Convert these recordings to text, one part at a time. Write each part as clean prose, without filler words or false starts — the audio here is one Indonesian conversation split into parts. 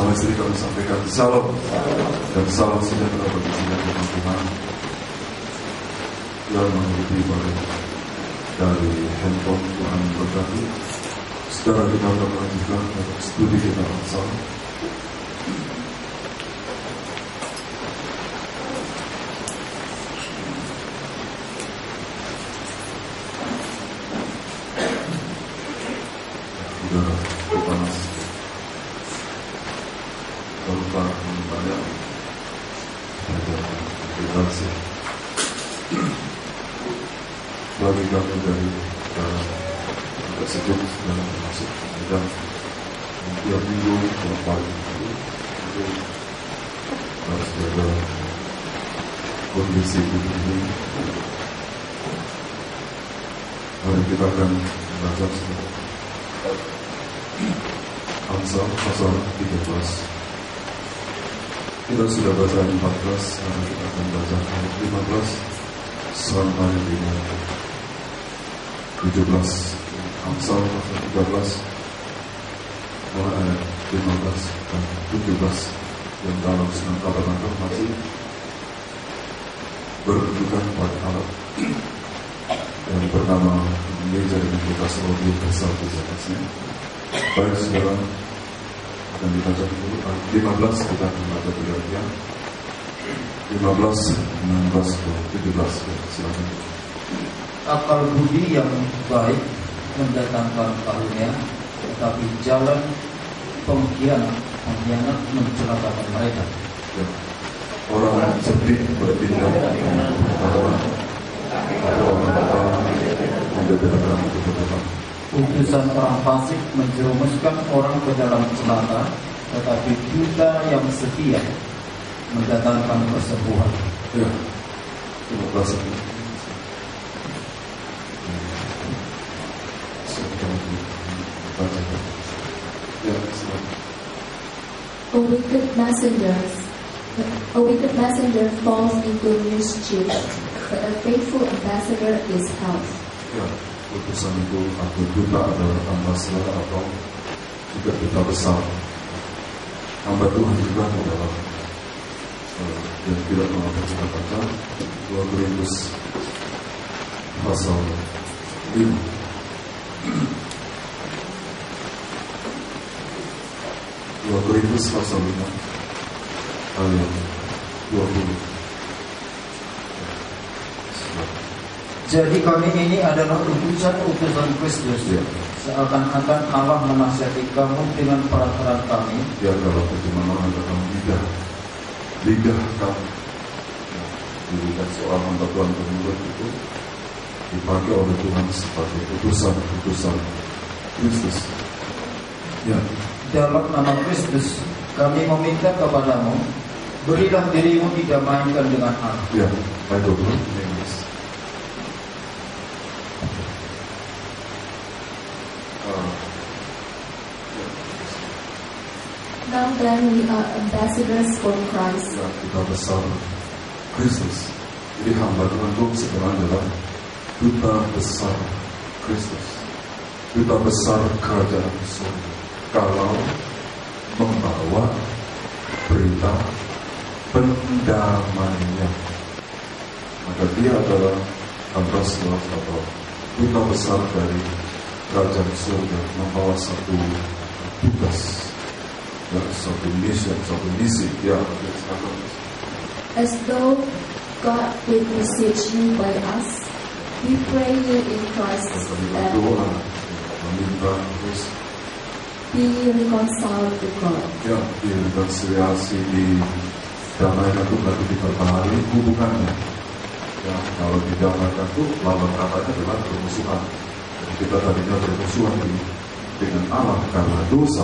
bersama istri kami sampaikan salam dan salam sejahtera bagi Tuhan yang mengikuti ibadah dari handphone Tuhan berkati. Sekarang kita akan melanjutkan studi kita bersama. Udara panas. Lupa banyak meditasi bagi kami dari agak sejuk dalam masuk dan tiap minggu tiap pagi itu harus jaga kondisi tubuh ini. Mari kita akan belajar Amsal pasal 13. Kita sudah baca 14, sekarang kita akan baca ayat 15 sampai dengan 17. Amsal pasal 13 mulai ayat 15 dan 17 yang dalam Sunan Tabernakel masih berkedudukan pada alat yang bernama meja identitas audio besar di atasnya. Baik saudara, akan dibaca dulu ayat 15, kita akan baca bagian 15, 16, 17. Silakan. Akal budi yang baik mendatangkan karunia, tetapi jalan pengkhianat mencelakakan mereka. Ya. Orang cerdik bertindak orang mendatangkan kebenaran. Utusan orang fasik menjerumuskan orang ke dalam celaka, tetapi duta yang setia mendatangkan kesembuhan. Ya, terima kasih. Ya, A wicked messenger falls into mischief, but a faithful ambassador is health. Ya. Utusan itu atau duta adalah ambassador atau juga duta besar. Hamba Tuhan juga adalah yang tidak mengapa kita baca 2 Korintus pasal 5. 2 Korintus pasal 5 ayat 20. Jadi kami ini adalah utusan Kristus, seakan-akan Allah menasihati kamu dengan peraturan kami. Ya, kalau bagaimana dalam lidah kamu, lidah seorang hamba Tuhan tersebut itu dipakai oleh Tuhan sebagai utusan Kristus. Ya. Dalam nama Kristus, kami meminta kepadamu, berilah dirimu didamaikan dengan Allah. Ya, baik dulu. Now then we are ambassadors for Christ. Ya, kita besar Kristus. Jadi hamba Tuhan itu sebenarnya adalah duta besar Kristus, duta besar kerajaan surga. Kalau membawa berita pendamaian, maka dia adalah ambassador atau duta besar dari kerajaan surga, membawa satu tugas. Satu misi, ya. As though God will beseech you by us, we pray you in Christ that be reconciled to God. Ya, direkonsiliasi, didamaikan itu berarti diperbaharui hubungannya. Ya, kalau didamaikan itu lawan katanya adalah bermusuhan. Jadi kita tadinya bermusuhan dengan Allah karena dosa.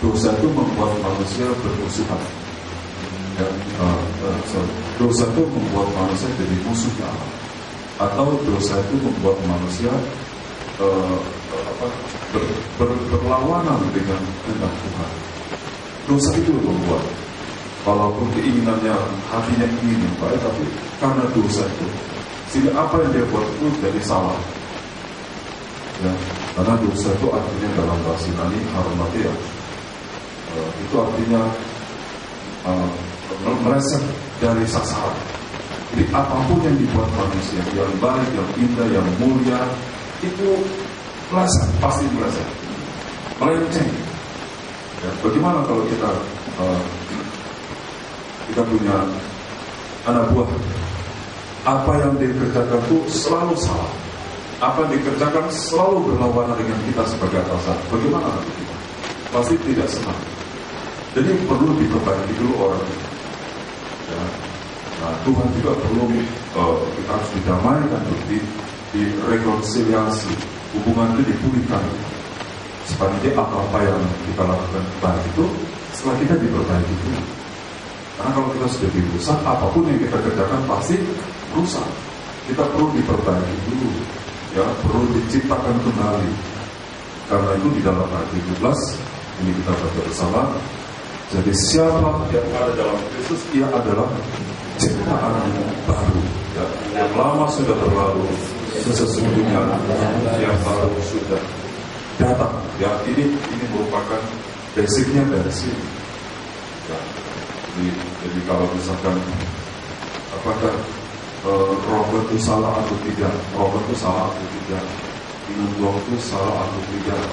Dosa itu membuat manusia bermusuhan. Dan dosa itu membuat manusia jadi musuhnya Allah. Atau dosa itu membuat manusia berlawanan dengan kehendak Tuhan. Dosa itu membuat, walaupun keinginannya, hatinya ingin yang baik, tapi karena dosa itu, sehingga apa yang dia buat itu jadi salah. Ya, karena dosa itu artinya dalam bahasa Yunani harumatia. itu artinya meleset dari sasaran. Jadi apapun yang dibuat manusia, yang baik, yang indah, yang mulia, itu meleset, pasti meleset, melenceng. Ya, bagaimana kalau kita punya anak buah, apa yang dikerjakan itu selalu salah, apa yang dikerjakan selalu berlawanan dengan kita sebagai atasan, bagaimana nanti kita? Pasti tidak senang. Jadi perlu diperbaiki dulu orang itu. Ya. Nah, Tuhan juga perlu kita harus didamaikan, direkonsiliasi, hubungan itu dipulihkan. Sepanjang apa yang kita lakukan baik itu setelah kita diperbaiki dulu. Karena kalau kita sudah dirusak, apapun yang kita kerjakan pasti rusak. Kita perlu diperbaiki dulu, ya, perlu diciptakan kembali. Karena itu di dalam ayat 17 ini kita baca bersama. Jadi siapa yang ada dalam Kristus, ia adalah ciptaan baru. Ya. Yang lama sudah berlalu, sesungguhnya yang baru sudah datang. Ya, ini merupakan basicnya dari sini. Ya. Jadi kalau misalkan apakah Robert itu salah atau tidak, Robert itu salah atau tidak, minum doang itu salah atau tidak,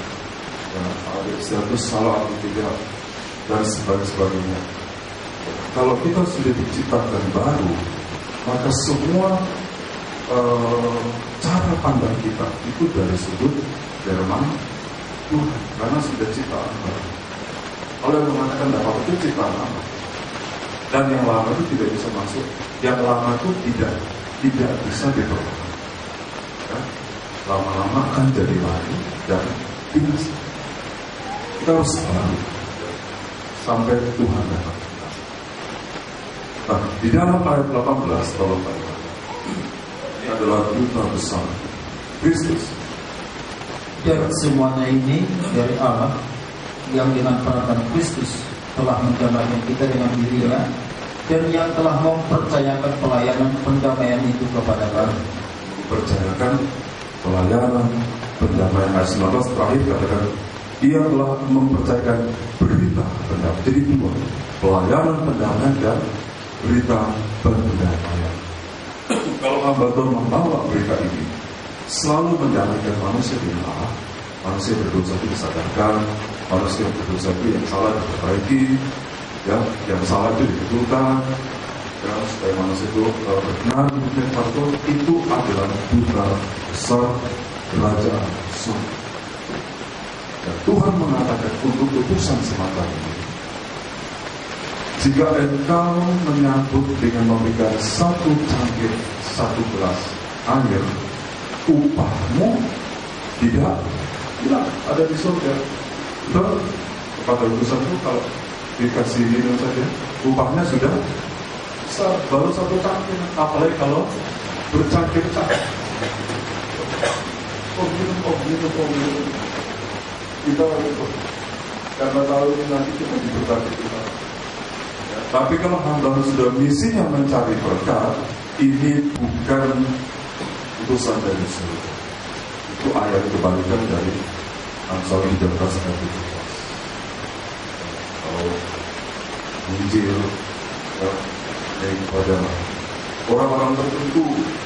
ya, ada istilah itu salah atau tidak, dan sebagainya. Kalau kita sudah diciptakan baru, maka semua cara pandang kita itu dari sudut firman Tuhan, karena sudah ciptaan baru. Kalau yang mengatakan dapat itu ciptaan lama, dan yang lama itu tidak bisa masuk, yang lama itu tidak bisa diperlukan. Ya? Lama-lama akan jadi lari dan binasa. Kita harus selalu sampai Tuhan datang. Nah, di dalam ayat 18 tolong baca. Ini adalah duta besar Kristus. Dan semuanya ini dari Allah yang dengan peranan Kristus telah mendamaikan kita dengan dirinya dan yang telah mempercayakan pelayanan pendamaian itu kepada kami. Mempercayakan pelayanan pendamaian. Ayat 19 terakhir katakan ia telah mempercayakan berita pendamaian. Jadi dua, pelayanan pendamaian dan berita pendamaian. Kalau hamba Tuhan membawa berita ini, selalu mendamaikan manusia dengan Allah. Manusia berdosa itu disadarkan, manusia berdosa itu yang salah diperbaiki, ya, yang salah itu dibetulkan, ya, supaya manusia itu berkenan dengan Tuhan. Itu adalah duta besar kerajaan surga. Dan Tuhan mengatakan untuk utusan semacam ini, jika engkau menyambut dengan memberikan satu cangkir, satu gelas air, upahmu tidak ada di surga. Betul? Kepada utusan itu kalau dikasih minum saja, upahnya sudah besar, baru satu cangkir. Apalagi kalau bercangkir-cangkir. Minum. Kita itu karena tahu ini nanti kita diberkati kita. Ya, tapi kalau hamba sudah misinya mencari berkat, ini bukan utusan dari surga. Itu ayat kebalikan dari Amsal 13 ayat 17. Kalau Injil ya, kepada orang-orang tertentu,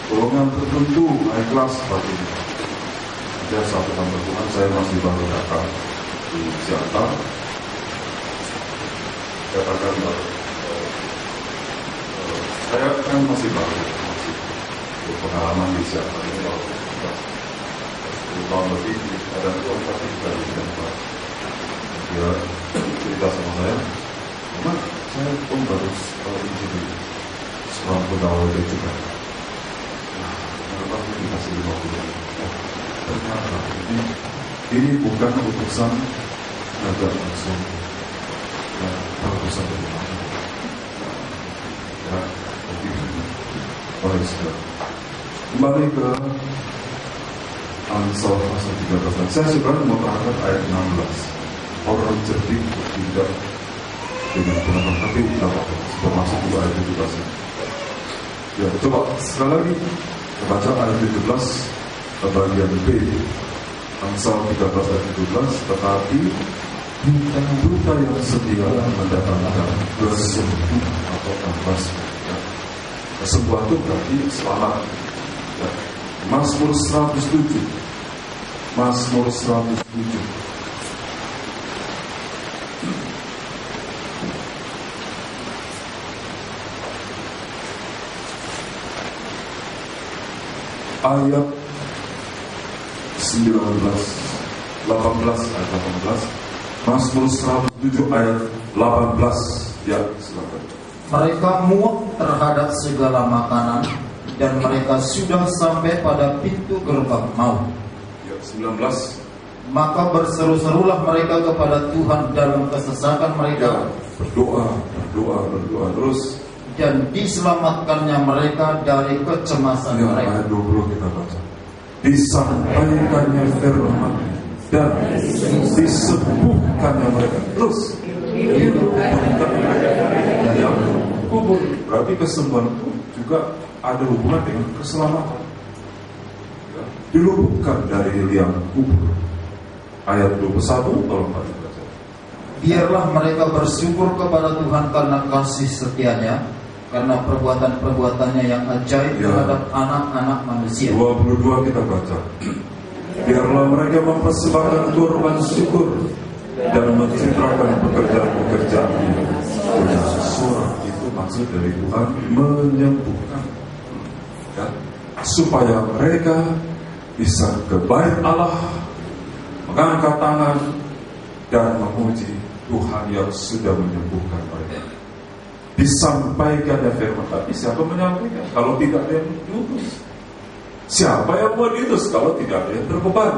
golongan tertentu, naik kelas sebagainya. Ada satu hamba Tuhan, saya masih baru datang di Jakarta, katakan saya kan masih berpengalaman di Jakarta ini kalau 10 tahun lebih di keadaan itu pasti juga di Jakarta. Dia cerita sama saya, memang saya pun baru jadi seorang pegawai juga. Nah, kenapa saya dikasih 50? Ternyata ini bukan utusan agak langsung, ya, utusan dari mana? Ya, begitu. Baik sekali. Kembali ke Amsal pasal 13. Saya sebenarnya mau terangkat ayat 16. Orang cerdik tidak dengan penonton, tapi tidak apa-apa. Sudah masuk juga ayat 17. Ya, coba sekali lagi baca ayat 17 bagian B. Amsal 13 ayat 17. Tetapi duta yang setia mendatangkan kesembuhan atau kesembuhan. Ya. Kesembuhan itu berarti selamat. Ya. Mazmur 107. Mazmur 107. Ayat 18 ayat 18. Mazmur 107 ayat 18. Ya, silakan. Mereka muak terhadap segala makanan, dan mereka sudah sampai pada pintu gerbang maut. Ya, 19. Maka berseru-serulah mereka kepada Tuhan dalam kesesakan mereka. Berdoa terus. Dan diselamatkannya mereka dari kecemasan Ya, mereka. ayat 20 kita baca. Disampaikannya firman dan disembuhkannya mereka. Terus yang kubur. Berarti kesembuhan itu juga ada hubungan dengan keselamatan. Ya, diluputkan dari liang kubur. Ayat 21 tolong baca. Biarlah mereka bersyukur kepada Tuhan karena kasih setianya, karena perbuatan-perbuatannya yang ajaib terhadap anak-anak manusia. 22 kita baca. Biarlah mereka mempersembahkan kurban syukur dan mencitrakan pekerjaan-pekerjaan. Surah itu maksud dari Tuhan menyembuhkan, ya, supaya mereka bisa ke bait Allah, mengangkat tangan dan memuji Tuhan yang sudah menyembuhkan mereka. Disampaikan firman, tapi siapa menyampaikan kalau tidak ada yang diutus? Siapa yang mau diutus kalau tidak ada yang berbeban?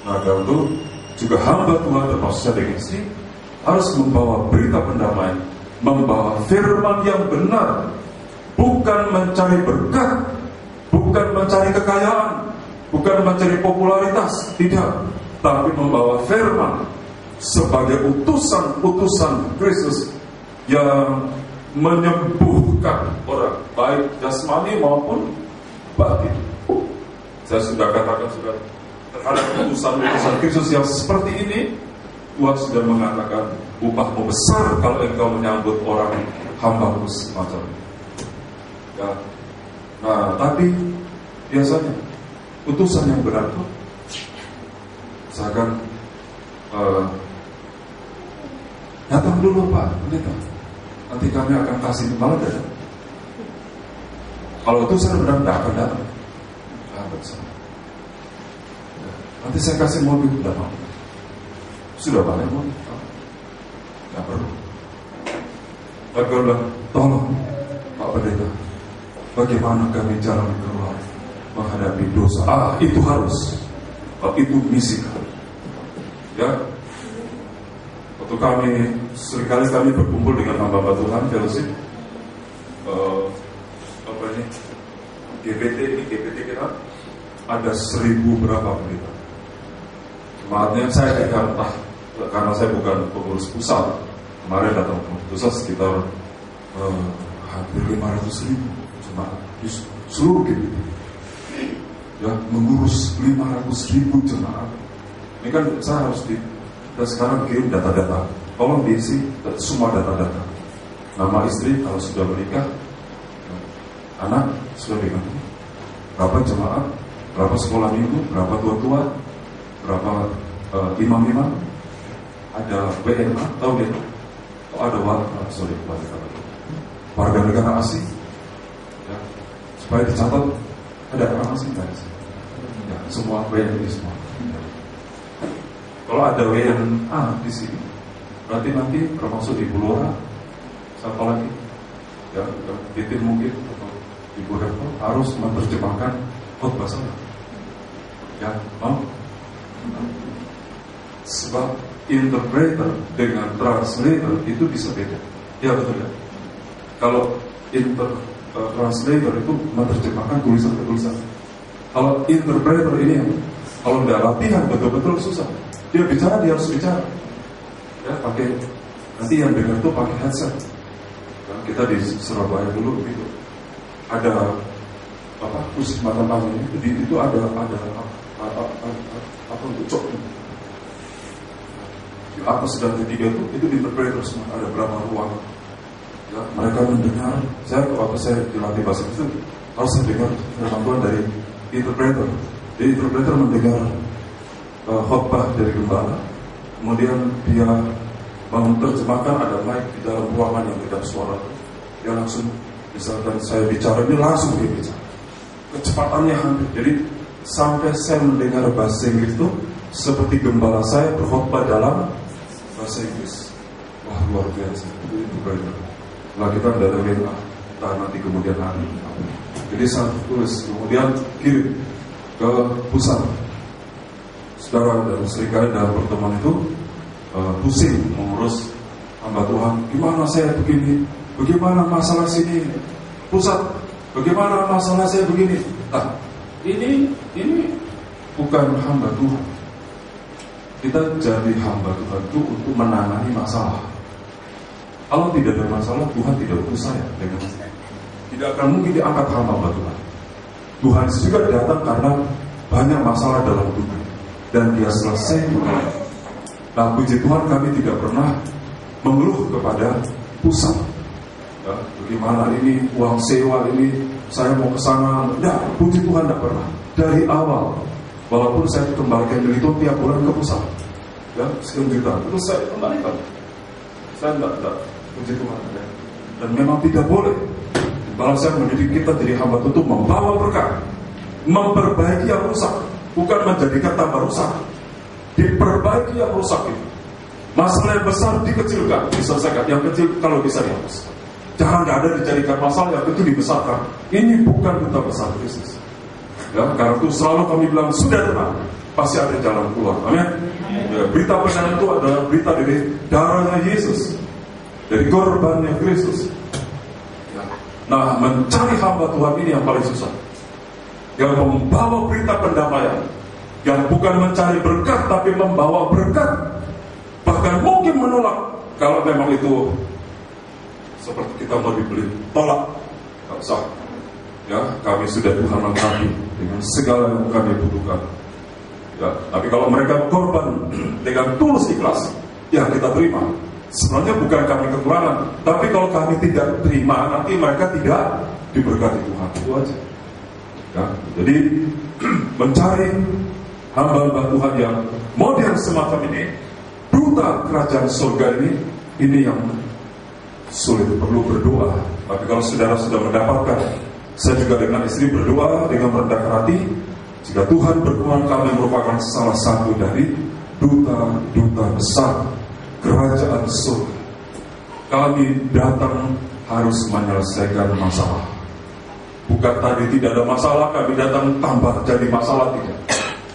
Maka itu juga hamba Tuhan termasuk saya dengan istri harus membawa berita pendamaian, membawa firman yang benar, bukan mencari berkat, bukan mencari kekayaan, bukan mencari popularitas, tidak, tapi membawa firman sebagai utusan Kristus yang menyembuhkan orang, baik jasmani maupun batin. Saya sudah katakan terhadap utusan Kristus yang seperti ini, Tuhan sudah mengatakan upahmu besar kalau engkau menyambut orang hamba-Mu semacam ini. Ya. Nah, tapi biasanya utusan yang berat itu misalkan datang dulu Pak Pendeta, nanti kami akan kasih kepala dada. Kalau utusan benar tidak akan datang. Nanti saya kasih mobil, tidak mau. Sudah banyak mobil, tidak perlu. Tapi kalau bilang, tolong Pak Pendeta, bagaimana kami jalan keluar menghadapi dosa? Itu harus. Itu misi kami. Ya, waktu seringkali kami berkumpul dengan hamba Tuhan fellowship, GPT kita ada 1000 berapa pendeta. Jemaatnya saya tidak entah, karena saya bukan pengurus pusat. Kemarin datang pengurus pusat sekitar hampir 500.000 jemaat di seluruh GPT. Ya, mengurus 500.000 jemaat. Ini kan saya harus dan sekarang kirim data-data. Tolong diisi semua data-data. Nama istri kalau sudah menikah, anak sudah diganti, berapa jemaat, berapa sekolah minggu, berapa tua-tua, berapa imam-imam, ada WNA, tahu dia? Oh, ada warga negara asing, ya, supaya dicatat ada orang asing nggak sih? Ya, semua WNI semua. Ya. Kalau ada WNA di sini, berarti nanti termasuk di Bulora, siapa lagi? Ya, Titin mungkin atau Ibu Rektor harus menerjemahkan khotbah saya. Ya, mau? Sebab interpreter dengan translator itu bisa beda. Ya betul ya. Kalau translator itu menerjemahkan tulisan ke tulisan. Kalau interpreter ini, kalau tidak latihan betul-betul susah. Dia bicara, dia harus bicara. Ya, pakai nanti yang dengar itu pakai headset. Ya, kita di Surabaya dulu gitu. Ada khusus mata pagi itu ada untuk cok. Di atas dan di 3 itu interpreter semua, ada berapa ruang. Ya, mereka mendengar. Waktu saya dilatih bahasa itu harus mendengar firman Tuhan dari interpreter. Jadi interpreter mendengar khotbah dari gembala, kemudian dia menerjemahkan, ada mic di dalam ruangan yang kedap suara. Dia langsung, misalkan saya bicara, ini langsung dia bicara. Kecepatannya hampir. Jadi sampai saya mendengar bahasa Inggris itu seperti gembala saya berkhotbah dalam bahasa Inggris. Wah, luar biasa. Itu benar. Nah, kita ada WA, nanti kemudian hari. Jadi saya tulis, kemudian kirim ke pusat. Saudara dan seringkali dalam pertemuan itu pusing mengurus hamba Tuhan. Gimana saya begini? Bagaimana masalah sini? Pusat, bagaimana masalah saya begini? Nah, ini bukan hamba Tuhan. Kita jadi hamba Tuhan itu untuk menangani masalah. Kalau tidak ada masalah, Tuhan tidak utus saya dengan saya. Tidak akan mungkin diangkat hamba Tuhan. Tuhan juga datang karena banyak masalah dalam dunia dan dia selesai. Nah, puji Tuhan kami tidak pernah mengeluh kepada pusat. Ya, bagaimana ini uang sewa ini, saya mau ke sana. Tidak, puji Tuhan tidak pernah. Dari awal, walaupun saya kembalikan itu tiap bulan ke pusat, ya, sekian juta, terus saya kembalikan. Saya tidak, puji Tuhan. Ya. Dan memang tidak boleh. Kalau saya mendidik kita jadi hamba untuk membawa berkat, memperbaiki yang rusak, bukan menjadikan tambah rusak. Diperbaiki yang rusak itu. Masalah yang besar dikecilkan, diselesaikan. Yang kecil kalau bisa dihapus. Jangan ada dijadikan masalah yang kecil dibesarkan. Ini bukan duta besar Kristus. Ya, karena itu selalu kami bilang sudah tenang, pasti ada jalan keluar. Amin. Ya, berita benar itu adalah berita dari darahnya Yesus, dari korbannya Kristus. Ya. Nah, mencari hamba Tuhan ini yang paling susah. Yang membawa berita pendamaian, yang bukan mencari berkat tapi membawa berkat, bahkan mungkin menolak kalau memang itu seperti kita mau dibeli, tolak, tak usah. Ya, kami sudah Tuhan lengkapi dengan segala yang kami butuhkan. Ya, tapi kalau mereka korban dengan tulus ikhlas, ya kita terima. Sebenarnya bukan kami kekurangan, tapi kalau kami tidak terima, nanti mereka tidak diberkati Tuhan. Itu aja. Ya, jadi mencari hamba-hamba Tuhan yang model semacam ini, duta kerajaan surga ini yang sulit, perlu berdoa. Tapi kalau saudara sudah mendapatkan, saya juga dengan istri berdoa dengan merendahkan hati. Jika Tuhan berkenan kami merupakan salah satu dari duta-duta besar kerajaan surga, kami datang harus menyelesaikan masalah. Bukan tadi tidak ada masalah, kami datang tambah jadi masalah, tidak.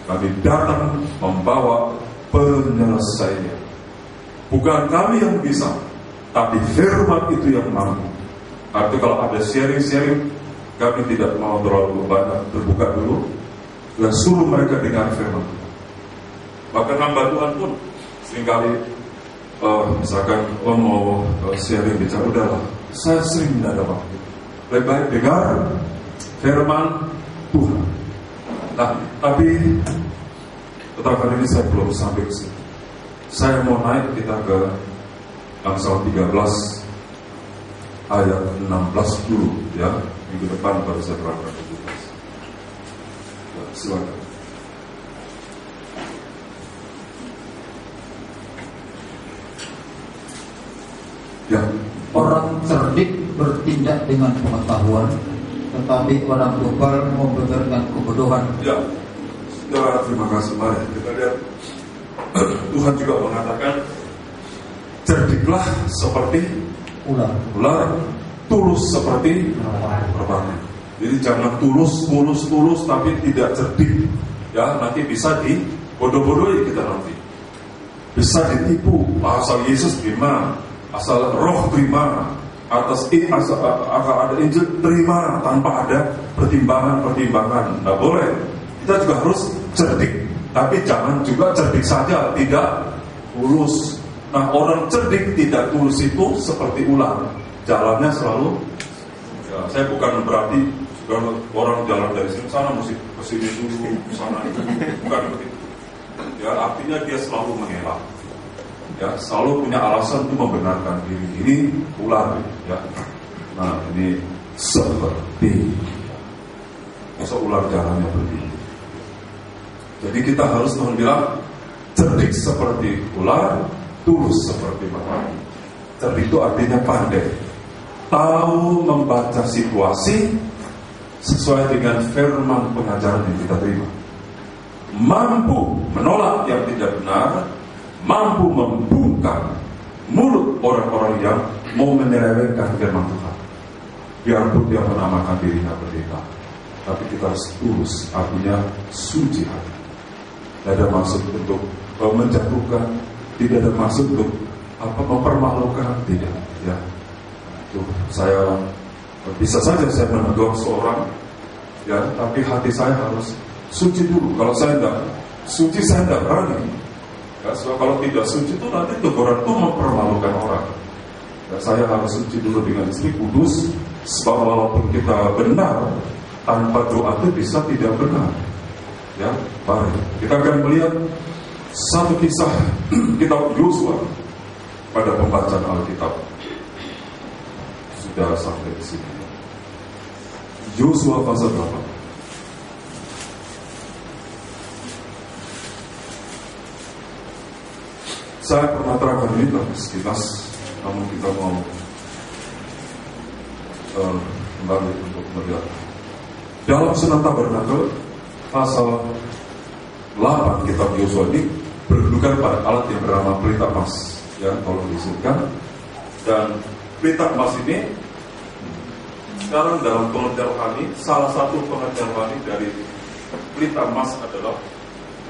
Kami datang membawa penyelesaian. Bukan kami yang bisa, tapi firman itu yang mampu. Artinya kalau ada sharing-sharing, kami tidak mau terlalu banyak terbuka dulu, dan suruh mereka dengar firman Tuhan. Bahkan hamba Tuhan pun seringkali misalkan mau sharing bicara, udahlah, saya sering tidak ada waktu. Lebih baik dengar firman Tuhan. Nah, tapi tetap hari ini saya belum sampai ke sini. Saya mau naik kita ke Amsal 13 ayat 16 dulu, ya. Minggu depan baru saya terangkan 17. Ya, silakan. Ya. Orang cerdik bertindak dengan pengetahuan, tetapi orang bebal membenarkan kebodohan. Ya, saudara, terima kasih. Mari kita lihat. Tuhan juga mengatakan, cerdiklah seperti ular, tulus seperti merpati. Jadi jangan tulus, tapi tidak cerdik. Ya, nanti bisa dibodoh-bodohi kita nanti. Bisa ditipu. Asal Yesus terima, asal Roh terima, atas akan ada Injil terima tanpa ada pertimbangan. Tidak boleh. Kita juga harus cerdik, tapi jangan juga cerdik saja, tidak tulus. Nah, orang cerdik tidak tulus itu seperti ular, jalannya selalu. Ya, saya bukan berarti kalau orang jalan dari sini sana mesti ke sini dulu, ke sana itu, bukan begitu. Ya, artinya dia selalu mengelak. ya selalu punya alasan untuk membenarkan diri. Ini ular, ya. Nah, ini seperti masa ular jalannya begini. Jadi kita harus bilang cerdik seperti ular, tulus seperti merpati. Cerdik itu artinya pandai, tahu membaca situasi sesuai dengan firman pengajaran yang kita terima, mampu menolak yang tidak benar, mampu membungkam mulut orang-orang yang mau menyelewengkan firman Tuhan, biarpun dia menamakan dirinya pendeta. Tapi kita harus tulus, artinya suci hati. Tidak ada maksud untuk menjatuhkan, tidak ada maksud untuk mempermalukan, tidak. Ya, itu saya bisa saja saya menegur seorang, ya, tapi hati saya harus suci dulu. Kalau saya tidak suci, saya tidak berani. Ya, so, kalau tidak suci itu nanti teguran itu mempermalukan orang. Ya, saya harus suci dulu dengan istri, kudus, sebab walaupun kita benar, tanpa doa itu bisa tidak benar. Ya, mari kita akan melihat satu kisah kitab Yosua pada pembacaan Alkitab. Sudah sampai di sini. Yosua pasal 8. Saya pernah terangkan ini tapi sekilas, namun kita mau kembali untuk melihat dalam Sunan Tabernakel pasal 8 kitab Yosua ini berdudukan pada alat yang bernama pelita emas, ya, tolong disebutkan. Dan pelita emas ini sekarang dalam pengertian rohani, salah satu pengertian rohani dari pelita emas adalah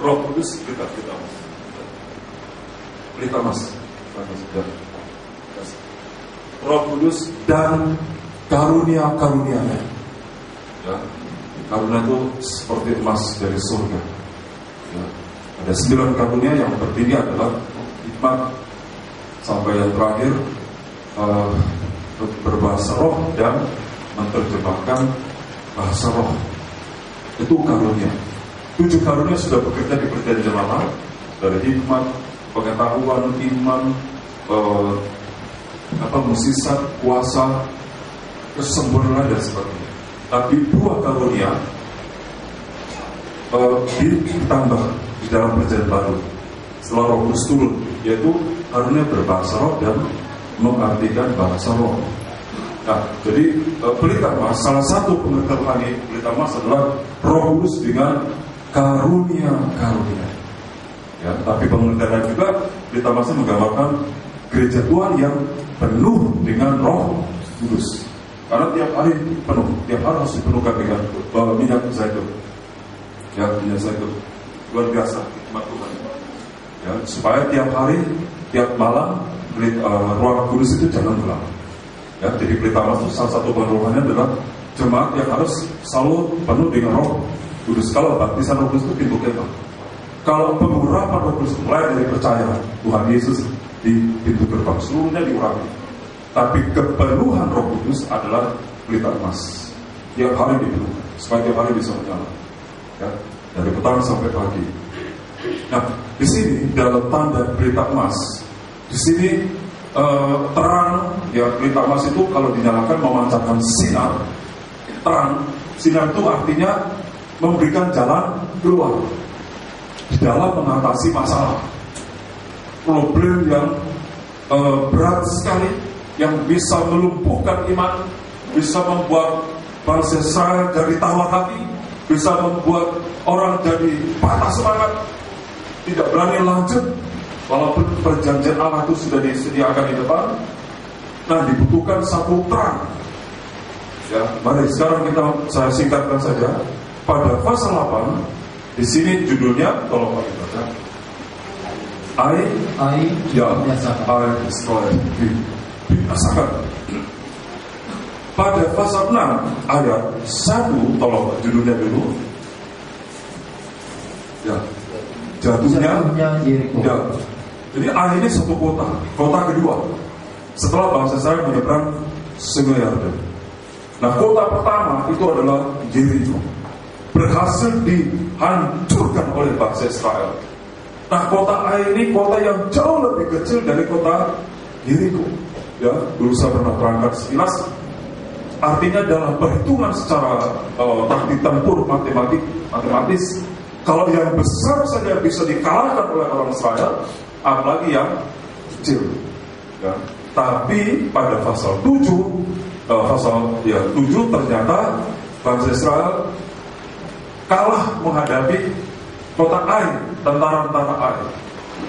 Roh Kudus pelita emas. Pelita emas, Roh Kudus dan karunia-karunianya. Ya, karunia itu seperti emas dari surga. Ya, ada 9 karunia, yang tertinggi adalah hikmat, sampai yang terakhir berbahasa roh dan menerjemahkan bahasa roh. Itu karunia. 7 karunia sudah bekerja di perjanjian lama, dari hikmat, pengetahuan, iman, musisat, kuasa, kesempurnaan dan sebagainya. Tapi 2 karunia ditambah di dalam perjanjian baru setelah Roh Kudus turun, yaitu karunia berbahasa roh dan mengartikan bahasa roh. Nah, jadi pelita emas, salah satu pengertian rohani pelita emas adalah Roh Kudus dengan karunia-karunia. Ya, tapi pengertian juga pelita emasnya menggambarkan gereja Tuhan yang penuh dengan Roh Kudus. Karena tiap hari penuh, tiap hari harus dipenuhkan dengan minyak zaitun. Ya, minyak zaitun luar biasa hikmat Tuhan. Ya, supaya tiap hari, tiap malam Roh Kudus itu jangan gelap. Ya, jadi pelita emas itu salah satu pengeluarannya adalah jemaat yang harus selalu penuh dengan Roh Kudus. Kalau baptisan Roh Kudus itu pintu gerbang. Kalau pengurapan Roh Kudus mulai dari percaya Tuhan Yesus di pintu gerbang, seluruhnya diurapi. Tapi kepenuhan Roh Kudus adalah pelita emas. Tiap hari dipenuhkan, supaya tiap hari bisa menyala. Ya, dari petang sampai pagi. Nah, di sini dalam tanda pelita emas, di sini terang, ya, pelita emas itu kalau dinyalakan memancarkan sinar. Terang, sinar itu artinya memberikan jalan keluar di dalam mengatasi masalah, problem yang berat sekali, yang bisa melumpuhkan iman, bisa membuat bangsa Israel jadi tawar hati, bisa membuat orang jadi patah semangat, tidak berani lanjut walaupun perjanjian Allah itu sudah disediakan di depan. Nah, dibutuhkan satu terang. Ya, mari sekarang saya singkatkan saja. Pada pasal 8 di sini judulnya, tolong Pak baca. I destroy, binasakan. Pada pasal 6 ayat 1, tolong judulnya dulu. Ya, jatuhnya Yeriko. Ya. Jadi Ai ini satu kota kedua setelah bangsa Israel menyeberang Sungai Yordan. Nah, kota pertama itu adalah Yeriko, berhasil dihancurkan oleh bangsa Israel. Nah, kota Ai ini kota yang jauh lebih kecil dari kota Yeriko. Ya, dulu saya pernah berangkat sekilas. Artinya dalam perhitungan secara taktik tempur matematis, kalau yang besar saja bisa dikalahkan oleh orang Israel, apalagi yang kecil. Ya. Tapi pada pasal 7 ternyata bangsa Israel kalah menghadapi kota Ai, tentara-tentara Ai,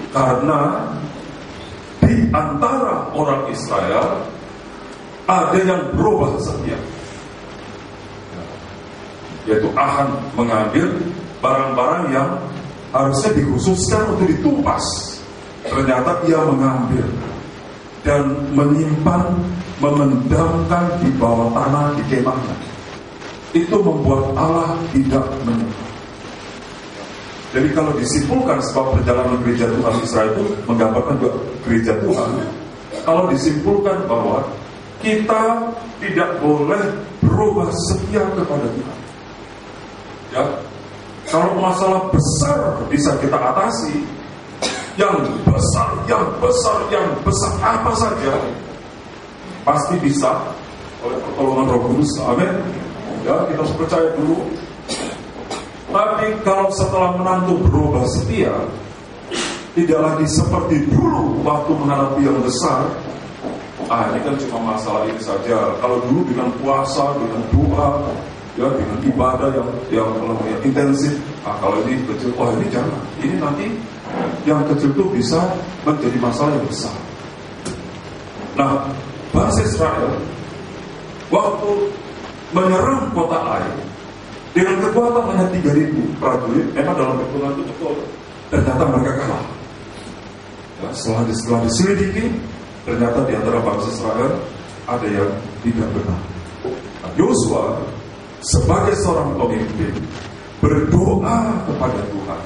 karena di antara orang Israel ada yang berubah setia, yaitu Ahan mengambil barang-barang yang harusnya dikhususkan untuk ditumpas. Ternyata ia mengambil dan menyimpan, memendamkan di bawah tanah di kemahnya. Itu membuat Allah tidak menyembah. Jadi kalau disimpulkan, sebab perjalanan gereja Tuhan Israel itu menggambarkan juga gereja Tuhan. Kalau disimpulkan bahwa kita tidak boleh berubah setia kepada Tuhan. Ya, kalau masalah besar bisa kita atasi, yang besar apa saja pasti bisa oleh pertolongan Roh Kudus. Amin. Ya, kita harus percaya dulu. Tapi kalau setelah menantu berubah setia, tidak lagi seperti dulu waktu menghadapi yang besar. Ini kan cuma masalah ini saja. Kalau dulu dengan puasa, dengan doa, ya, dengan ibadah yang intensif. Kalau ini kecil, ini jangan. Ini nanti yang kecil itu bisa menjadi masalah yang besar. Nah, bangsa Israel waktu menyerang kota Ai dengan kekuatan hanya 3.000 prajurit, memang dalam hitungan itu betul, ternyata mereka kalah. Ya, setelah diselidiki, ternyata di antara bangsa Israel ada yang tidak benar. Nah, Yosua sebagai seorang pemimpin berdoa kepada Tuhan.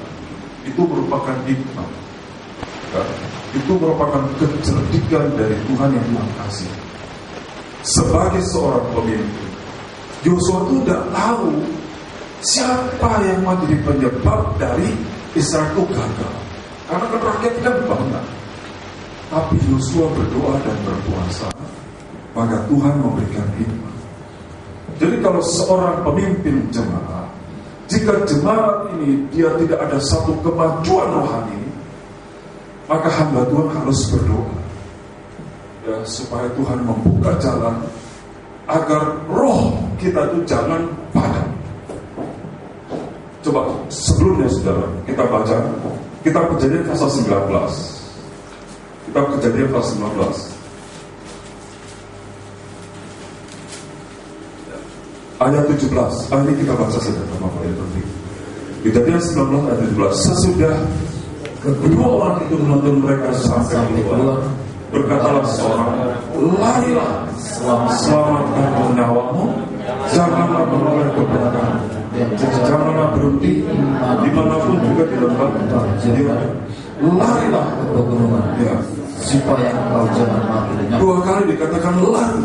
Itu merupakan hikmah. Ya, itu merupakan kecerdikan dari Tuhan yang Tuhan kasih. Sebagai seorang pemimpin, Yosua itu tidak tahu siapa yang menjadi penyebab dari Israel itu gagal. Karena kan rakyat kan banyak. Tapi Yosua berdoa dan berpuasa, maka Tuhan memberikan hikmah. Jadi kalau seorang pemimpin jemaat, jika jemaat ini dia tidak ada satu kemajuan rohani, maka hamba Tuhan harus berdoa, ya, supaya Tuhan membuka jalan agar roh kita itu jangan padam. Coba sebelumnya saudara, kita baca kitab Kejadian pasal 19. Kitab Kejadian pasal 19. Ayat 17. Ini kita baca saja, Bapak yang penting. Kejadian 19 ayat 17. Sesudah kedua orang itu menuntun mereka sampai keluar, berkatalah seorang, larilah, selamatkan nyawamu, janganlah menoleh ke belakang, janganlah berhenti dimanapun juga di lembah. Larilah ke pegunungan, ya, supaya engkau jangan mati lenyap. 2 kali dikatakan lari.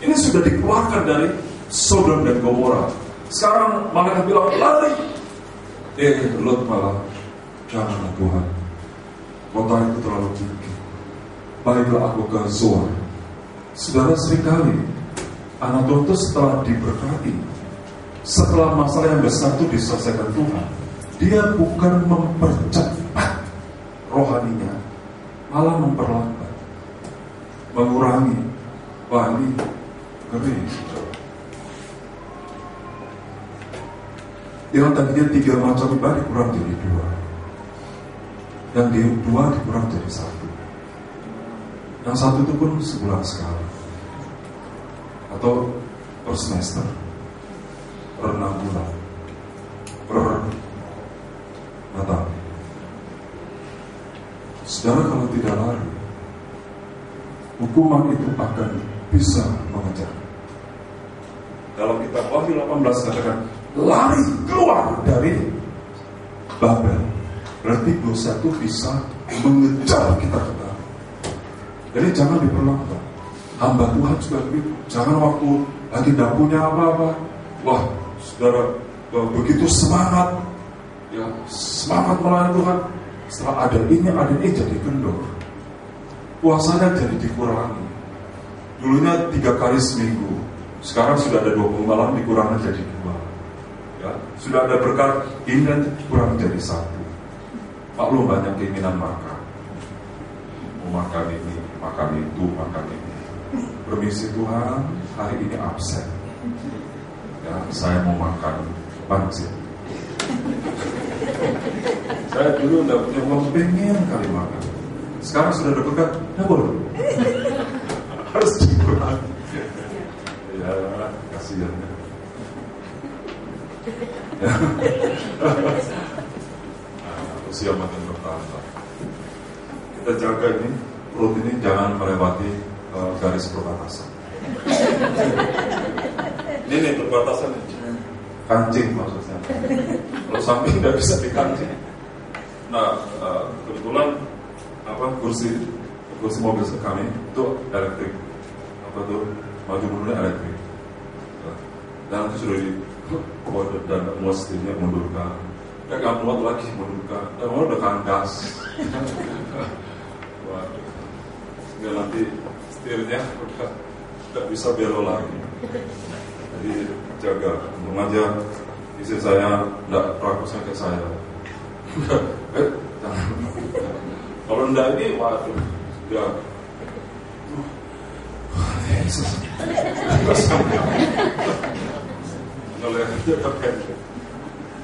Ini sudah dikeluarkan dari Sodom dan Gomora. Sekarang malaikat bilang lari. Lot malah, janganlah Tuhan, kota itu terlalu tinggi, baiklah aku ke Zoar. Saudara, seringkali anak Tuhan itu setelah diberkati, setelah masalah yang besar itu diselesaikan Tuhan, dia bukan mempercepat rohaninya, malah memperlambat, mengurangi. Wah, ini ngeri. Yang tadinya 3 macam ibadah dikurang jadi 2. Yang 2 dikurang jadi 1. Yang 1 itu pun sebulan sekali, atau per semester, per 6 bulan, per Natal. Saudara, kalau tidak lari, hukuman itu akan bisa mengejar. Dalam kitab Wahyu 18 katakan, lari keluar dari Babel. Berarti dosa itu bisa mengejar kita ke dalam. Jadi jangan diperlambat. Hamba Tuhan juga begitu. Jangan waktu lagi tidak punya apa-apa, wah, saudara begitu semangat, ya semangat melayani Tuhan. Setelah ada ini jadi kendor. Puasanya jadi dikurangi. Dulunya 3 kali seminggu, sekarang sudah ada 20 malam dikurangi jadi 2. Ya, sudah ada berkat ini dan kurang jadi 1. Maklum banyak keinginan makan. Mau makan ini, makan itu, makan ini. Permisi Tuhan, hari ini absen. Ya, saya mau makan pancit. Saya dulu tidak punya uang, pengen kali makan. Sekarang sudah ada berkat, ya boleh. Harus dikurangi. Ya, kasihan. Ya. Usia makin bertambah. Kita jaga ini, perut ini jangan melewati garis perbatasan. Ini perbatasan kancing maksudnya. Kalau samping tidak bisa dikancing. Nah, kebetulan kursi mobil kami itu elektrik. Maju mundurnya elektrik. Dan itu sudah dan muat setirnya mundurkan. Nggak muat lagi mundurkan. Dan udah kandas. Waduh. Sehingga nanti setirnya udah nggak bisa belok lagi. Jadi jaga. Untung aja istri saya nggak rakusnya kayak saya. Jangan. Kalau enggak ini, waduh, sudah. Yesus.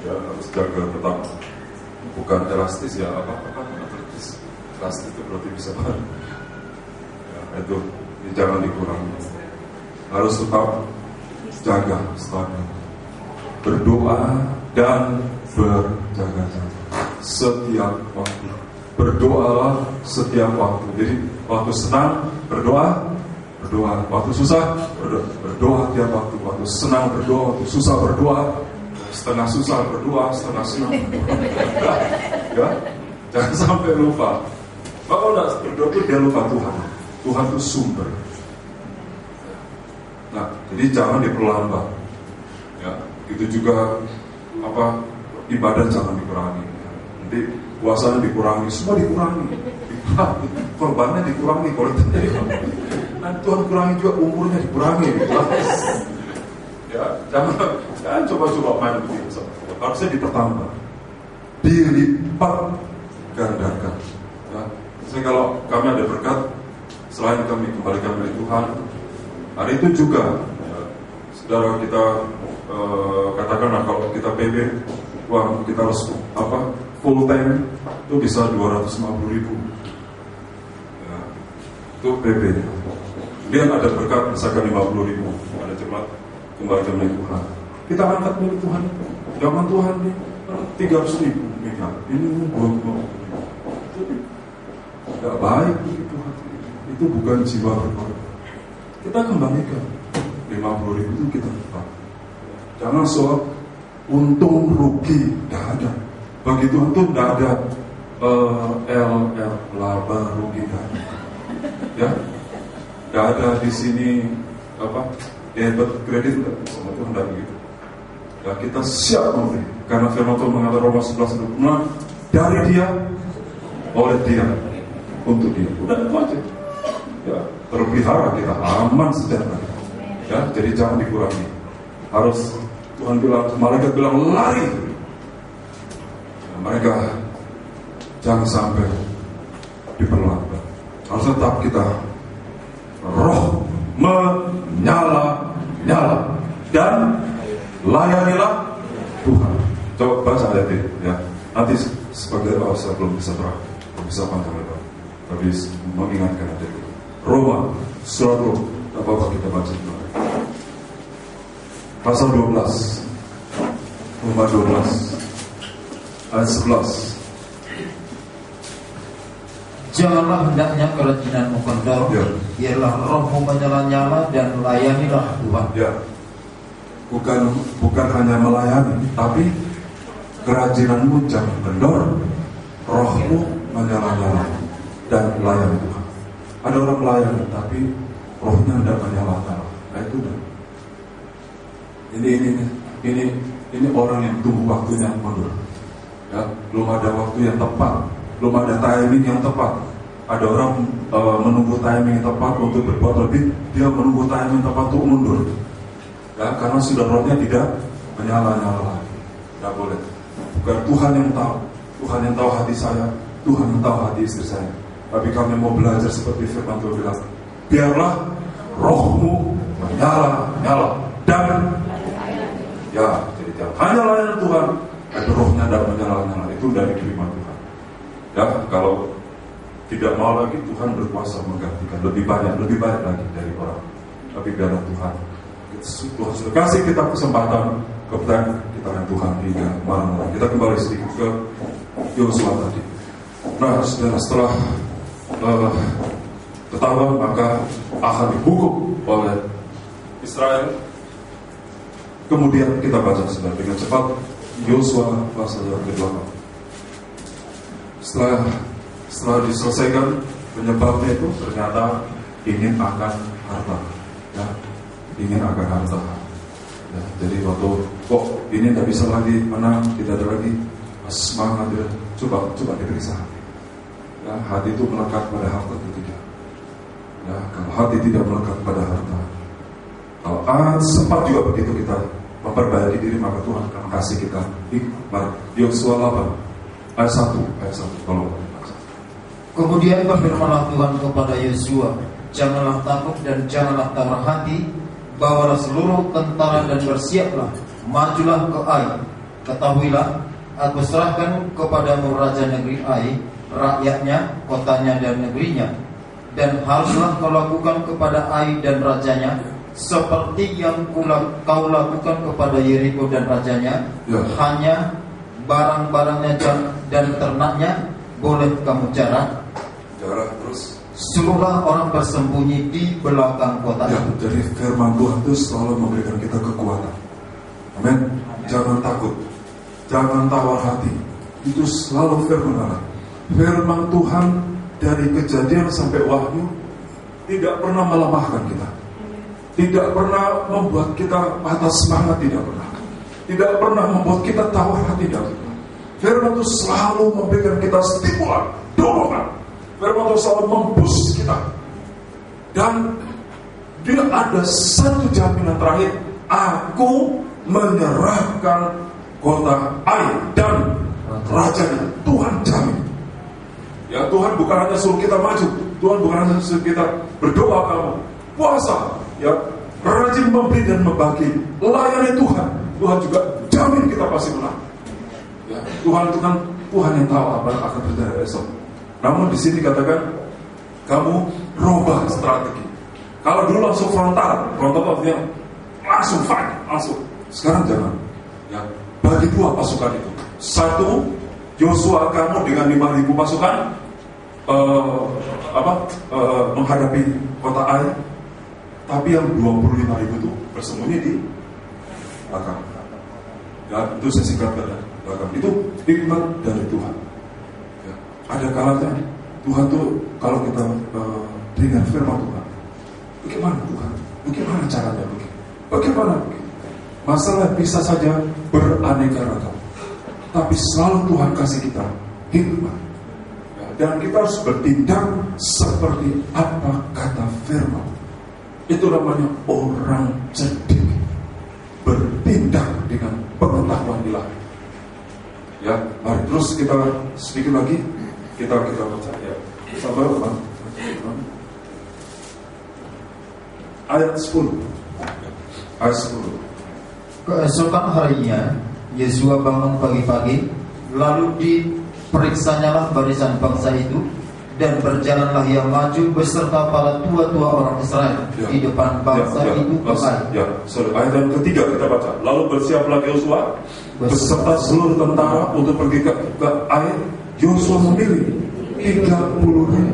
Ya harus jaga tetap. Bukan elastis ya, atletis. Elastis itu berarti bisa banget. Ya, itu jangan dikurangi. Harus tetap jaga stabil. Berdoa dan berjaga-jaga setiap waktu. Berdoa setiap waktu. Jadi waktu senang berdoa. Waktu susah berdoa tiap waktu. Waktu senang berdoa, waktu susah berdoa. Setengah susah berdoa, setengah senang berdoa. Ya, jangan sampai lupa. Kalau tidak berdoa itu dia lupa Tuhan. Tuhan itu sumber. Nah, jadi jangan diperlambat. Ya, itu juga ibadah jangan dikurangi. Nanti puasanya dikurangi, semua dikurangi. Korbannya dikurangi, kolektanya dikurangi. Nanti Tuhan kurangi juga umurnya dikurangi. Ya, jangan coba-coba main begitu. Harusnya dipertambah, dilipat gandakan. Ya, jadi kalau kami ada berkat, selain kami kembalikan milik Tuhan, hari itu juga, ya, saudara kita katakanlah kalau kita PB, uang kita harus full time itu bisa 250.000. Ya, itu PB-nya. Dia ada berkat misalkan 50.000, ada jemaat kembalikan milik Tuhan. Kita angkat milik Tuhan. Zaman Tuhan nih 300.000 miliar. Ini buang-buang. Itu tidak baik bagi Tuhan. Itu bukan jiwa berkorban. Kita kembalikan 50.000 itu kita tetap. Jangan soal untung rugi, tidak ada. Bagi Tuhan itu tidak ada laba rugi, tidak ada. Ya, tidak ada di sini debit kredit, sama Tuhan tidak begitu. Ya, kita siap memberi karena firman Tuhan mengatakan Roma 11:26, dari Dia, oleh Dia, untuk Dia. Udah itu aja. Ya, terpelihara kita, aman sejahtera. Ya, jadi jangan dikurangi. Harus Tuhan bilang, malaikat bilang lari. Ya, mereka jangan sampai diperlambat. Harus tetap kita roh menyala-nyala dan layanilah Tuhan. Coba baca ayat ini, ya. Nanti sebagai saya belum bisa panjang lebar, tapi mengingatkan ayat itu. Roma surat apa kita baca dulu. Pasal 12, Roma 12 ayat 11. Janganlah hendaknya kerajinanmu kendor, ya. Biarlah rohmu menyala-nyala dan layanilah Tuhan. Ya, bukan hanya melayani, tapi kerajinanmu jangan kendor, rohmu menyala-nyala dan layani Tuhan. Ada orang melayani, tapi rohnya tidak menyala-nyala. Nah itu dah. Ini orang yang tunggu waktunya mundur. Ya, belum ada waktu yang tepat, belum ada timing yang tepat. Ada orang menunggu timing yang tepat untuk berbuat lebih, dia menunggu timing yang tepat untuk mundur. Ya, karena sudah rohnya tidak menyala-nyala lagi. Tidak boleh. Bukan Tuhan yang tahu. Tuhan yang tahu hati saya, Tuhan yang tahu hati istri saya. Tapi kami mau belajar seperti firman Tuhan bilang, biarlah rohmu menyala-nyala dan ya, jadi jangan hanya layanan Tuhan, tapi rohnya tidak menyala-nyala. Itu dari firman Tuhan. Ya, kalau tidak mau lagi, Tuhan berkuasa menggantikan lebih banyak lagi dari orang. Tapi biarlah Tuhan sudah kasih kita kesempatan kepada kita dengan Tuhan hingga malam. Kita kembali sedikit ke Yosua tadi. Nah, setelah ketahuan, maka akan dihukum oleh Israel. Kemudian kita baca sebentar dengan cepat Yosua pasal yang ke-8. Setelah diselesaikan penyebabnya itu, ternyata ingin akan harta, ya, ingin akan harta. Ya, jadi waktu kok ini tidak bisa lagi menang, tidak ada lagi semangat, ya, coba diperiksa. Ya, hati itu melekat pada harta atau tidak? Ya, kalau hati tidak melekat pada harta, kalau sempat juga begitu kita memperbaiki diri, maka Tuhan akan kasih kita hikmat. Yosua 8 ayat 1 kalau kemudian berfirmanlah Tuhan kepada Yosua, janganlah takut dan janganlah tawar hati, bawalah seluruh tentara dan bersiaplah, majulah ke Ai. Ketahuilah, aku serahkan kepadamu raja negeri Ai, rakyatnya, kotanya dan negerinya. Dan haruslah kau lakukan kepada Ai dan rajanya seperti yang kau lakukan kepada Yeriko dan rajanya, ya. Hanya barang-barangnya dan ternaknya boleh kamu jarah terus. Seluruh orang bersembunyi di belakang kota ya, itu. Jadi firman Tuhan itu selalu memberikan kita kekuatan. Amin. Jangan takut, jangan tawar hati. Itu selalu firman Allah. Firman Tuhan dari Kejadian sampai Wahyu tidak pernah melemahkan kita, tidak pernah membuat kita patah semangat, tidak pernah membuat kita tawar hati. Firman itu selalu memberikan kita stimulan, dorongan. Firman itu selalu memboost kita. Dan dia ada satu jaminan terakhir, aku menyerahkan kota Ai dan rajanya. Tuhan jamin. Ya, Tuhan bukan hanya suruh kita maju, Tuhan bukan hanya suruh kita berdoa, kamu puasa, ya, rajin memberi dan membagi, layani Tuhan. Tuhan juga jamin kita pasti menang. Ya, Tuhan itu kan Tuhan yang tahu apa yang akan terjadi besok. Namun di sini katakan kamu rubah strategi. Kalau dulu langsung frontal artinya langsung fight, langsung. Sekarang jangan. Ya, bagi dua pasukan itu. Satu, Yosua kamu dengan 5.000 pasukan menghadapi kota Ai. Tapi yang 25.000 itu bersembunyi di belakang. Ya, itu saya singkatkan ya. Belakang. Itu hikmat dari Tuhan. Ya, ada kalanya Tuhan tuh kalau kita dengar firman Tuhan, bagaimana Tuhan? Bagaimana caranya? Bagaimana? Masalah bisa saja beraneka ragam, tapi selalu Tuhan kasih kita hikmat. Ya, dan kita harus bertindak seperti apa kata firman. Itu namanya orang cerdik, bertindak dengan pengetahuan ilahi. Ya, mari terus kita sedikit lagi kita baca ya. Sampai ayat 10. Ayat 10. Keesokan harinya Yosua bangun pagi-pagi, lalu diperiksanyalah barisan bangsa itu, dan berjalanlah ia maju beserta para tua-tua orang Israel di depan bangsa itu ke Ai. Ya, ayat yang ketiga kita baca. Lalu bersiaplah Yosua beserta seluruh tentara untuk pergi ke Ai. Yosua memilih 30.000.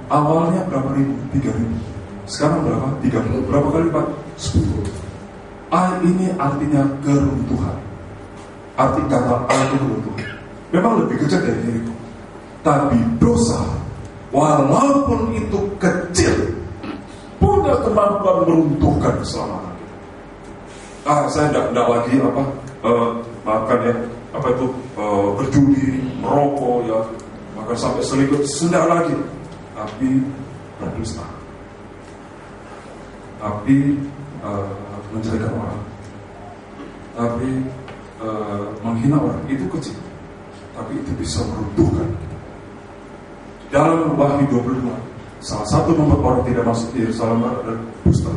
Awalnya berapa ribu? 3.000. Sekarang berapa? 30. Berapa kali lipat? 10. Ai ini artinya keruntuhan. Arti kata Ai itu keruntuhan. Memang lebih kecil dari Yeriko. Tapi dosa, walaupun itu kecil, punya kemampuan meruntuhkan keselamatan kita. Saya tidak lagi maafkan ya, berjudi, merokok, ya, bahkan sampai selingkuh, sudah lagi. Tapi berdusta, tapi menjelekan orang, tapi menghina orang, itu kecil, tapi itu bisa meruntuhkan. Dalam Wahyu 22, salah satu membuat orang tidak masuk di Yerusalem adalah dusta.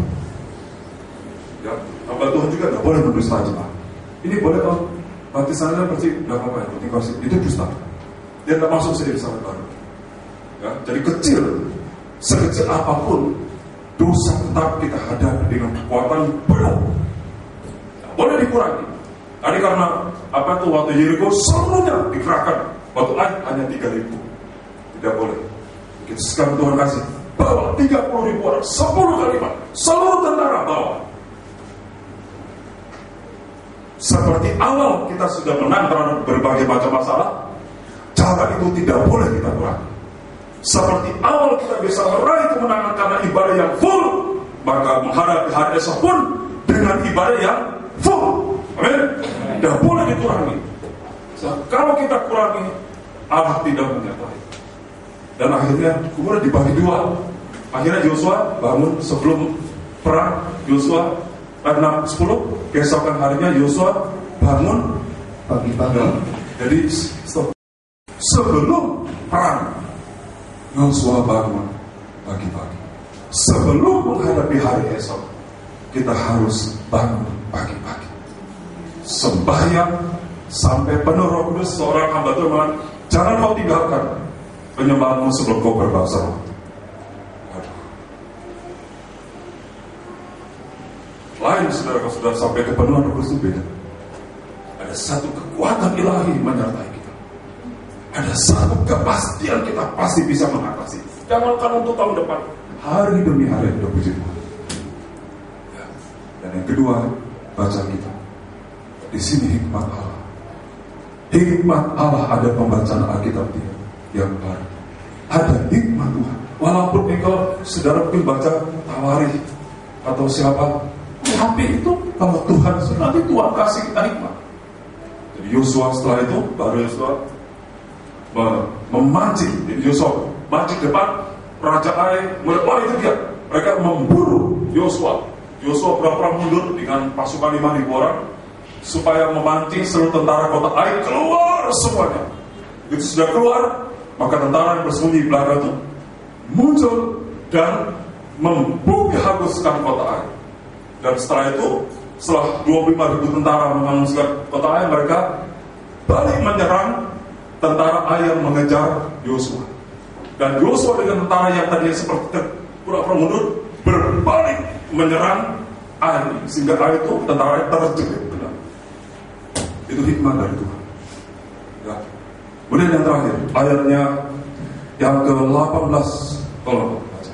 Ya, hamba Tuhan juga tidak boleh mendusta jemaat. Ini boleh kalau baptisannya pasti tidak apa-apa, itu dusta. Dia tidak masuk di Yerusalem baru. Ya, jadi kecil, sekecil apapun dosa tetap kita hadapi dengan kekuatan penuh. Boleh dikurangi. Tadi karena waktu Yeriko seluruhnya dikerahkan, waktu Ai hanya 3.000. Tidak boleh. Kita sekarang Tuhan kasih bawa 30.000 orang, 10 kali lipat, seluruh tentara bawa. Seperti awal kita sudah menang terhadap berbagai macam masalah, cara itu tidak boleh kita kurangi. Seperti awal kita bisa meraih kemenangan karena ibadah yang full, maka menghadapi hari esok pun dengan ibadah yang full. Amin. Tidak boleh dikurangi. Kalau kita kurangi, Allah tidak menyertai. Dan akhirnya kemudian dibagi dua. Akhirnya Yosua bangun sebelum perang. Yosua 6:10. Keesokan harinya Yosua bangun pagi-pagi. Jadi sebelum perang, Yosua bangun pagi-pagi. Sebelum menghadapi hari esok, kita harus bangun pagi-pagi. Sembahyang sampai penuh Roh Kudus. Seorang hamba Tuhan, jangan kau tinggalkan penyembahanmu sebelum kau berbangsa. Lain saudara-saudara, sampai kepenuhan Roh Kudus itu beda. Ada satu kekuatan ilahi menyertai kita. Ada satu kepastian kita pasti bisa mengatasi. Jangankan untuk tahun depan, hari demi hari kita puji Tuhan. Ya. Dan yang kedua, baca kita. Di sini hikmat Allah. Hikmat Allah ada pembacaan Alkitab yang baru. Ada hikmat Tuhan. Walaupun engkau saudara mungkin baca Tawarikh atau siapa, tapi itu kalau Tuhan nanti Tuhan kasih kita hikmat. Jadi Yosua setelah itu baru Yosua memancing. Jadi Yosua mancing depan Raja Ai. Itu dia. Mereka memburu Yosua. Yosua pura-pura mundur dengan pasukan 5.000 orang supaya memancing seluruh tentara kota Ai keluar semuanya. Begitu sudah keluar, maka tentara yang bersembunyi di belakang itu muncul dan membungkahaguskan kota Ai. Dan setelah itu, setelah 25.000 tentara menghanguskan kota Ai, mereka balik menyerang tentara Ai yang mengejar Yosua. Dan Yosua dengan tentara yang tadinya seperti pura-pura mundur berbalik menyerang Ai, sehingga Ai itu tentara terjepit. Itu hikmah dari Tuhan. Ya. Kemudian yang terakhir, ayatnya yang ke-18. Tolong baca.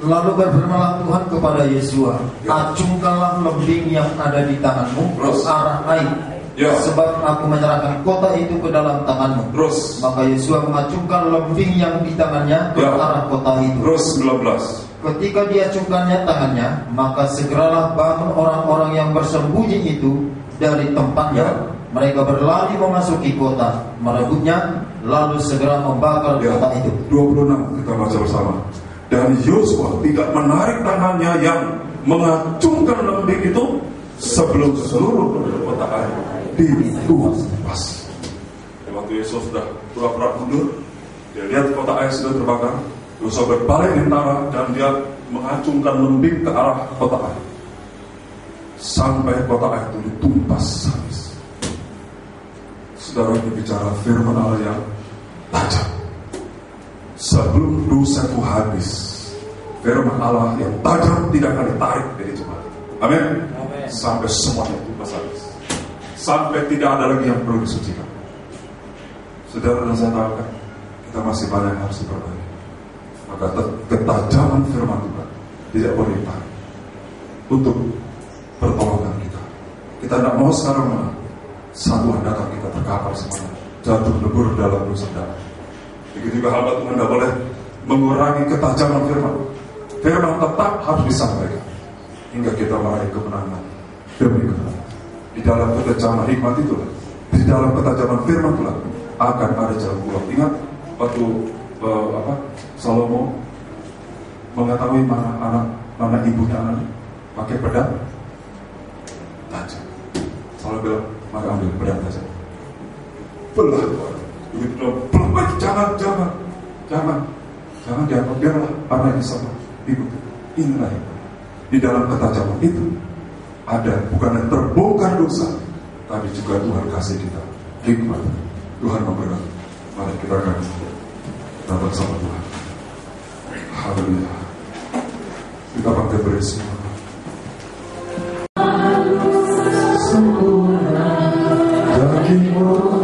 Lalu berfirmanlah Tuhan kepada Yosua, acungkanlah lembing yang ada di tanganmu ke arah Ai, sebab aku menyerahkan kota itu ke dalam tanganmu. Maka Yosua mengacungkan lembing yang di tangannya ke arah kota itu. 19. Ketika diacungkannya tangannya, maka segeralah bangun orang-orang yang bersembunyi itu dari tempatnya. Mereka berlari memasuki kota, merebutnya, lalu segera membakar kota itu. 26 kita baca bersama. Dan Yosua tidak menarik tangannya yang mengacungkan lembing itu sebelum seluruh kota Ai ditumbas. Waktu Yosua sudah pura-pura mundur, dia lihat kota Ai sudah terbakar. Yosua berbalik tentara dan dia mengacungkan lembing ke arah kota Ai sampai kota Ai itu ditumpas habis. Saudara, ini bicara firman Allah yang tajam. Sebelum dosa itu habis, firman Allah yang tajam tidak akan ditarik dari jemaat. Amin. Sampai semuanya tumpas habis, sampai tidak ada lagi yang perlu disucikan. Saudara dan saya tahu kan, kita masih banyak yang harus diperbaiki. Maka ketajaman firman Tuhan tidak boleh ditarik untuk pertolongan kita. Kita tidak mau sekarang satu hari datang kita terkapar semuanya, jatuh lebur dalam dosa darah. Begitu juga hamba Tuhan tidak boleh mengurangi ketajaman firman. Firman tetap harus disampaikan hingga kita meraih kemenangan demi kemenangan. Di dalam ketajaman hikmat itulah dalam ketajaman firman Tuhan akan ada jalan keluar. Ingat waktu Salomo mengetahui mana ibunya anaknya pakai pedang tajam. Salomo bilang, maka ambil pedang tajam. Belah, begitu belah, jangan dianggap, biarlah anaknya sama ibu. Inilah di dalam ketajaman itu ada bukan yang terbongkar dosa, tapi juga Tuhan kasih kita hikmat. Tuhan memberkati. Mari kita akan dapat sama Tuhan. Haleluya. Kita pakai berisi. Sempurna dagingmu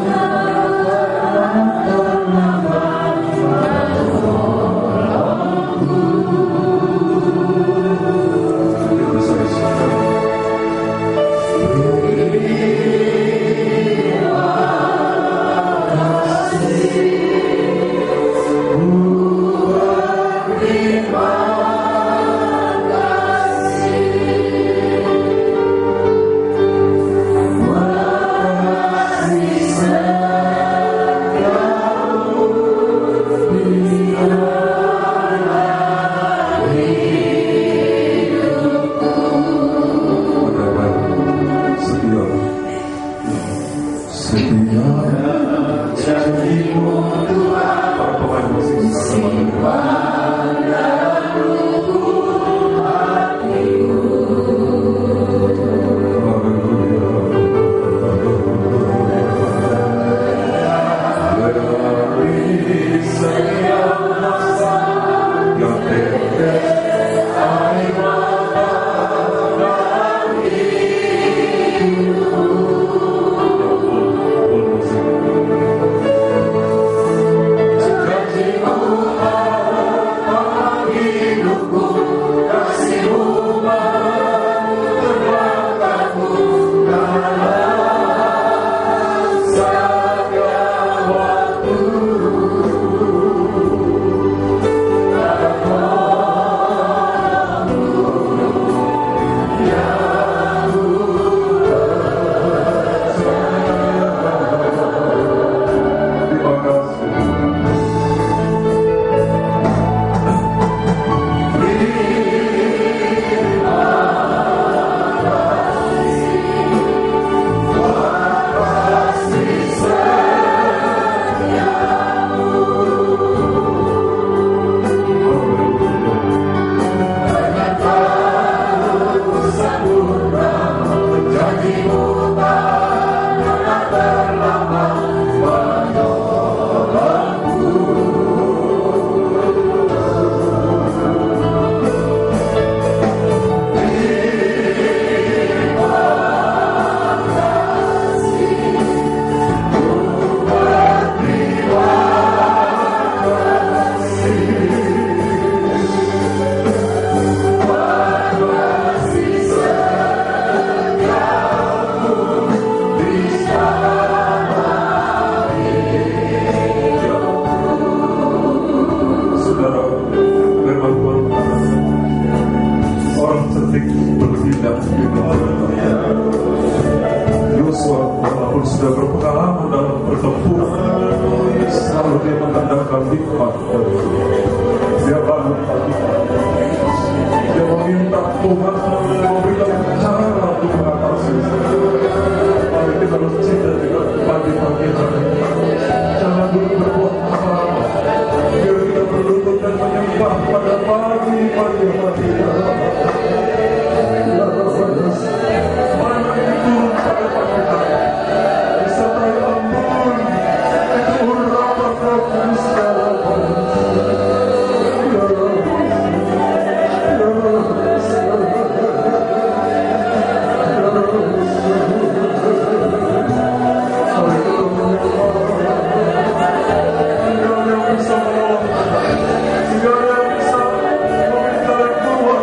Tidak ada yang bisa meminta yang keluar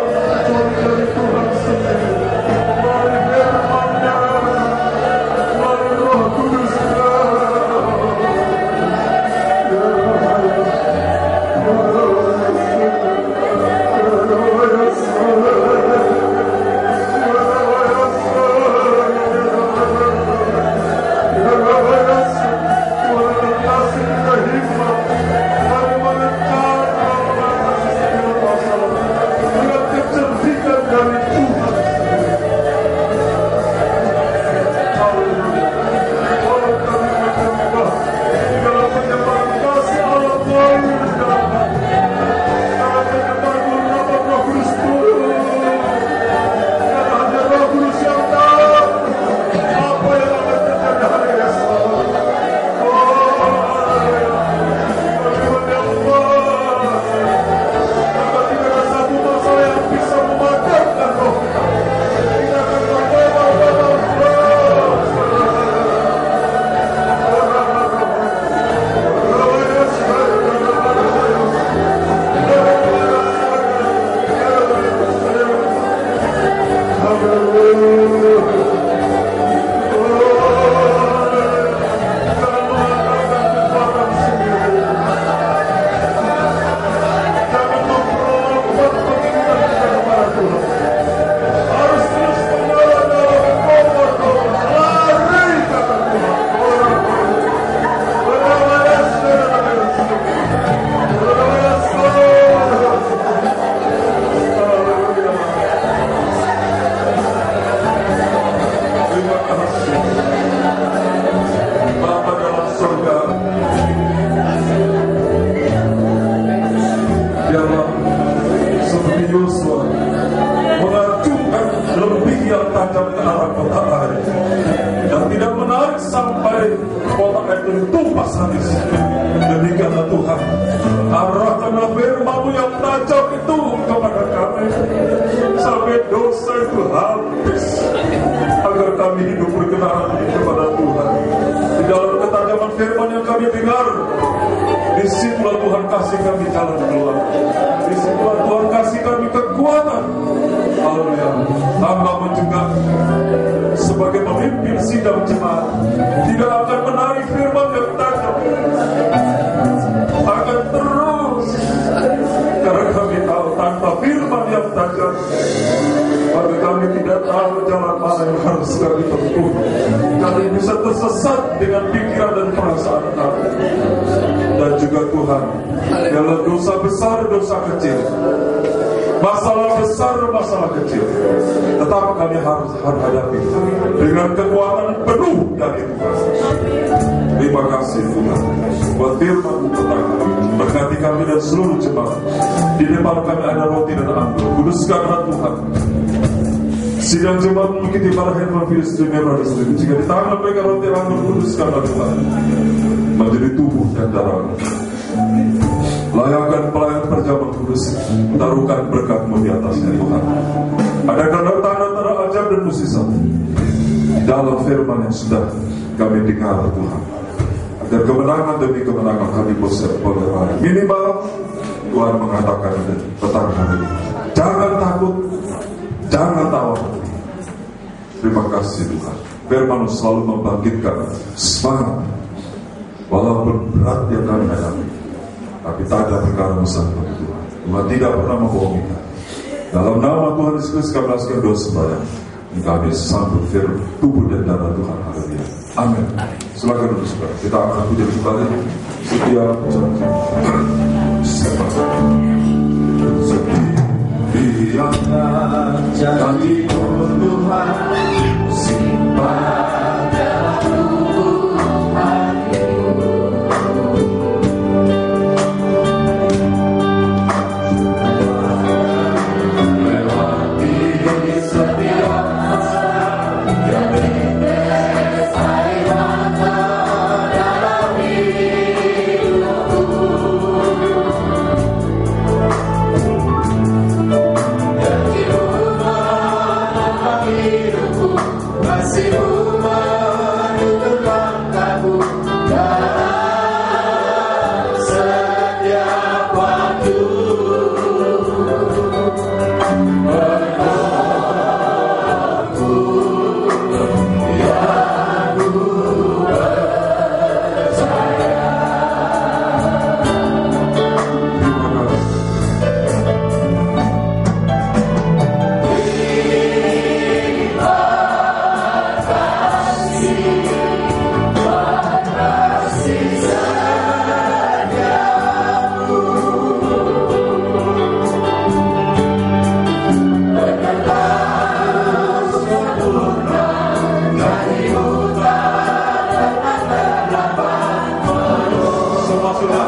kecuali kipas habis. Demikianlah Tuhan, arahkanlah firman-Mu yang tajam itu kepada kami sampai dosa itu habis, agar kami hidup berkenan kepada Tuhan. Di dalam ketajaman firman yang kami dengar, disitulah Tuhan kasih kami jalan keluar. Disitulah Tuhan kasih kami kekuatan. Haleluya. Hamba juga sebagai pemimpin sidang jemaat tidak akan menarik firman yang tajam, akan terus, karena kami tahu tanpa firman yang tajam maka kami tidak tahu jalan mana yang harus kami tempuh. Kami bisa tersesat dengan pikiran dan perasaan kami. Dan juga Tuhan, dalam dosa besar, dosa kecil, masalah besar, masalah kecil, tetap kami harus hadapi dengan kekuatan penuh dari Tuhan. Terima kasih Tuhan buat firman-Mu tentang berkati kami dan seluruh jemaat. Di depan kami ada roti dan anggur. Kuduskanlah Tuhan sidang jemaat mengikuti para handphone virus merah di sini. Jika di tangan mereka roti dan anggur, kuduskanlah Tuhan menjadi tubuh dan darah-Mu. Layakkan pelayan perjamuan kudus, taruhkan berkat-Mu di atasnya Tuhan. Ada tanda-tanda ajaib dan mukjizat di dalam firman yang sudah kami dengar Tuhan. Dan kemenangan demi kemenangan kami boleh minimal Tuhan mengatakan petang hari ini, jangan takut, jangan tawa. Terima kasih Tuhan, firman selalu membangkitkan semangat walaupun berat yang kami hadapi, tapi tak ada perkara besar bagi Tuhan. Tuhan tidak pernah membohongi kami. Dalam nama Tuhan Yesus Kristus kami lakukan doa sembahyang. Kami sambut firman tubuh dan darah Tuhan. Haleluya. Amin. Silakan duduk saudara. Kita akan puji kembali setiap janji. Setiap janji Tuhan simpan dalam tubuh hatimu. Melewati setiap masa yang menetes air mata dalam hidupku. Janji-Mu menopang hidupku, kasih-Mu menuntun langkahku dalam setiap waktu. Berdoaku yang ku percaya. Semua sudah?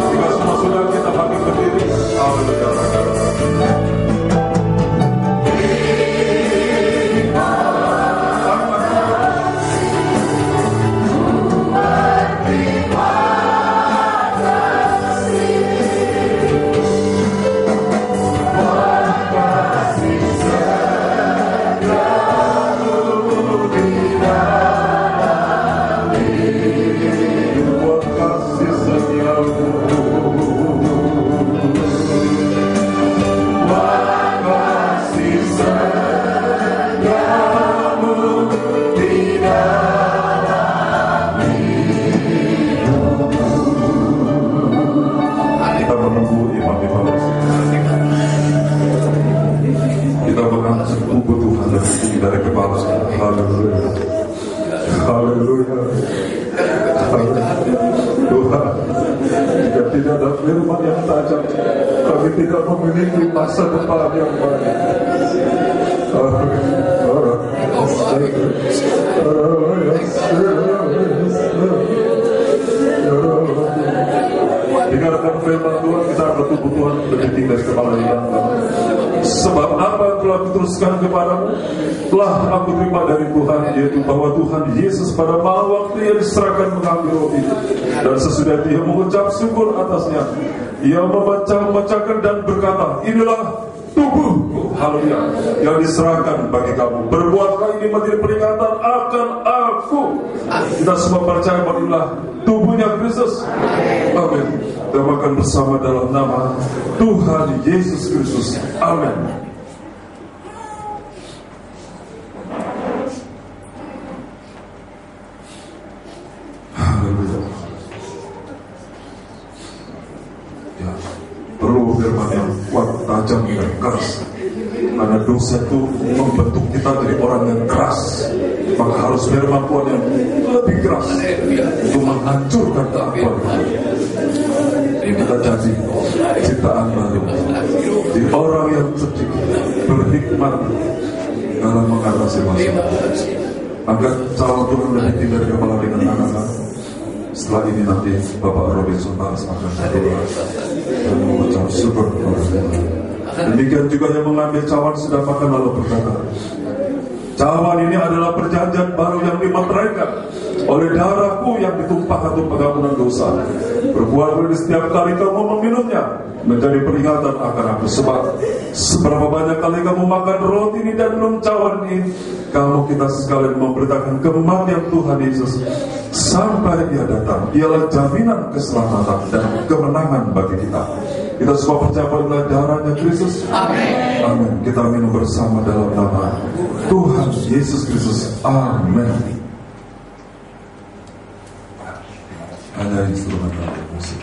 Jika semua sudah, kita bangkit berdiri. Haleluya. Kita menunggu imam-imam. Kita mengangkat tubuh Tuhan dan tinggi dari kepala. Haleluya. Haleluya. Tuhan, jika tidak ada firman yang tajam, kami tidak memiliki masa depan yang baik. Dengarkan firman Tuhan, kita bertubuh Tuhan lebih tinggi dari kepala yang. Sebab apa yang telah telah kuteruskan kepadamu telah aku terima dari Tuhan, yaitu bahwa Tuhan Yesus pada malam waktu ia diserahkan mengambil roti, dan sesudah dia mengucap syukur atasnya, ia memecahkan dan berkata, inilah tubuhku, haleluya, yang diserahkan bagi kamu. Berbuatlah ini menjadi peringatan akan aku. Kita semua percaya bahwa inilah tubuhnya Kristus. Amin. Kita makan bersama dalam nama Tuhan Yesus Kristus. Amin. Haleluya. Ya, perlu firman yang kuat, tajam dan keras. Karena dosa itu membentuk kita dari orang yang keras. Maka harus firman Tuhan yang lebih keras untuk menghancurkan keakuan. Kita jadi ciptaan baru, di orang yang cerdik, berhikmat dalam mengatasi masalah. Maka calon Tuhan lebih tinggal di kepala dengan anak-anak. Setelah ini nanti Bapak Robinson Paras akan berdoa dan mengucap syukur kepada Tuhan. Demikian juga yang mengambil cawan sudah makan lalu berkata, cawan ini adalah perjanjian baru yang dimeteraikan oleh darahku yang ditumpahkan untuk pengampunan dosa. Berbuatlah ini setiap kali kamu meminumnya menjadi peringatan akan aku. Sebab seberapa banyak kali kamu makan roti ini dan minum cawan ini, kamu kita sekalian memberitakan kematian Tuhan Yesus sampai Dia datang. Ialah jaminan keselamatan dan kemenangan bagi kita. Kita semua percaya pada darahnya Kristus. Amin. Amin. Kita minum bersama dalam nama Tuhan Yesus Kristus. Amin. Hanya instrumen musik.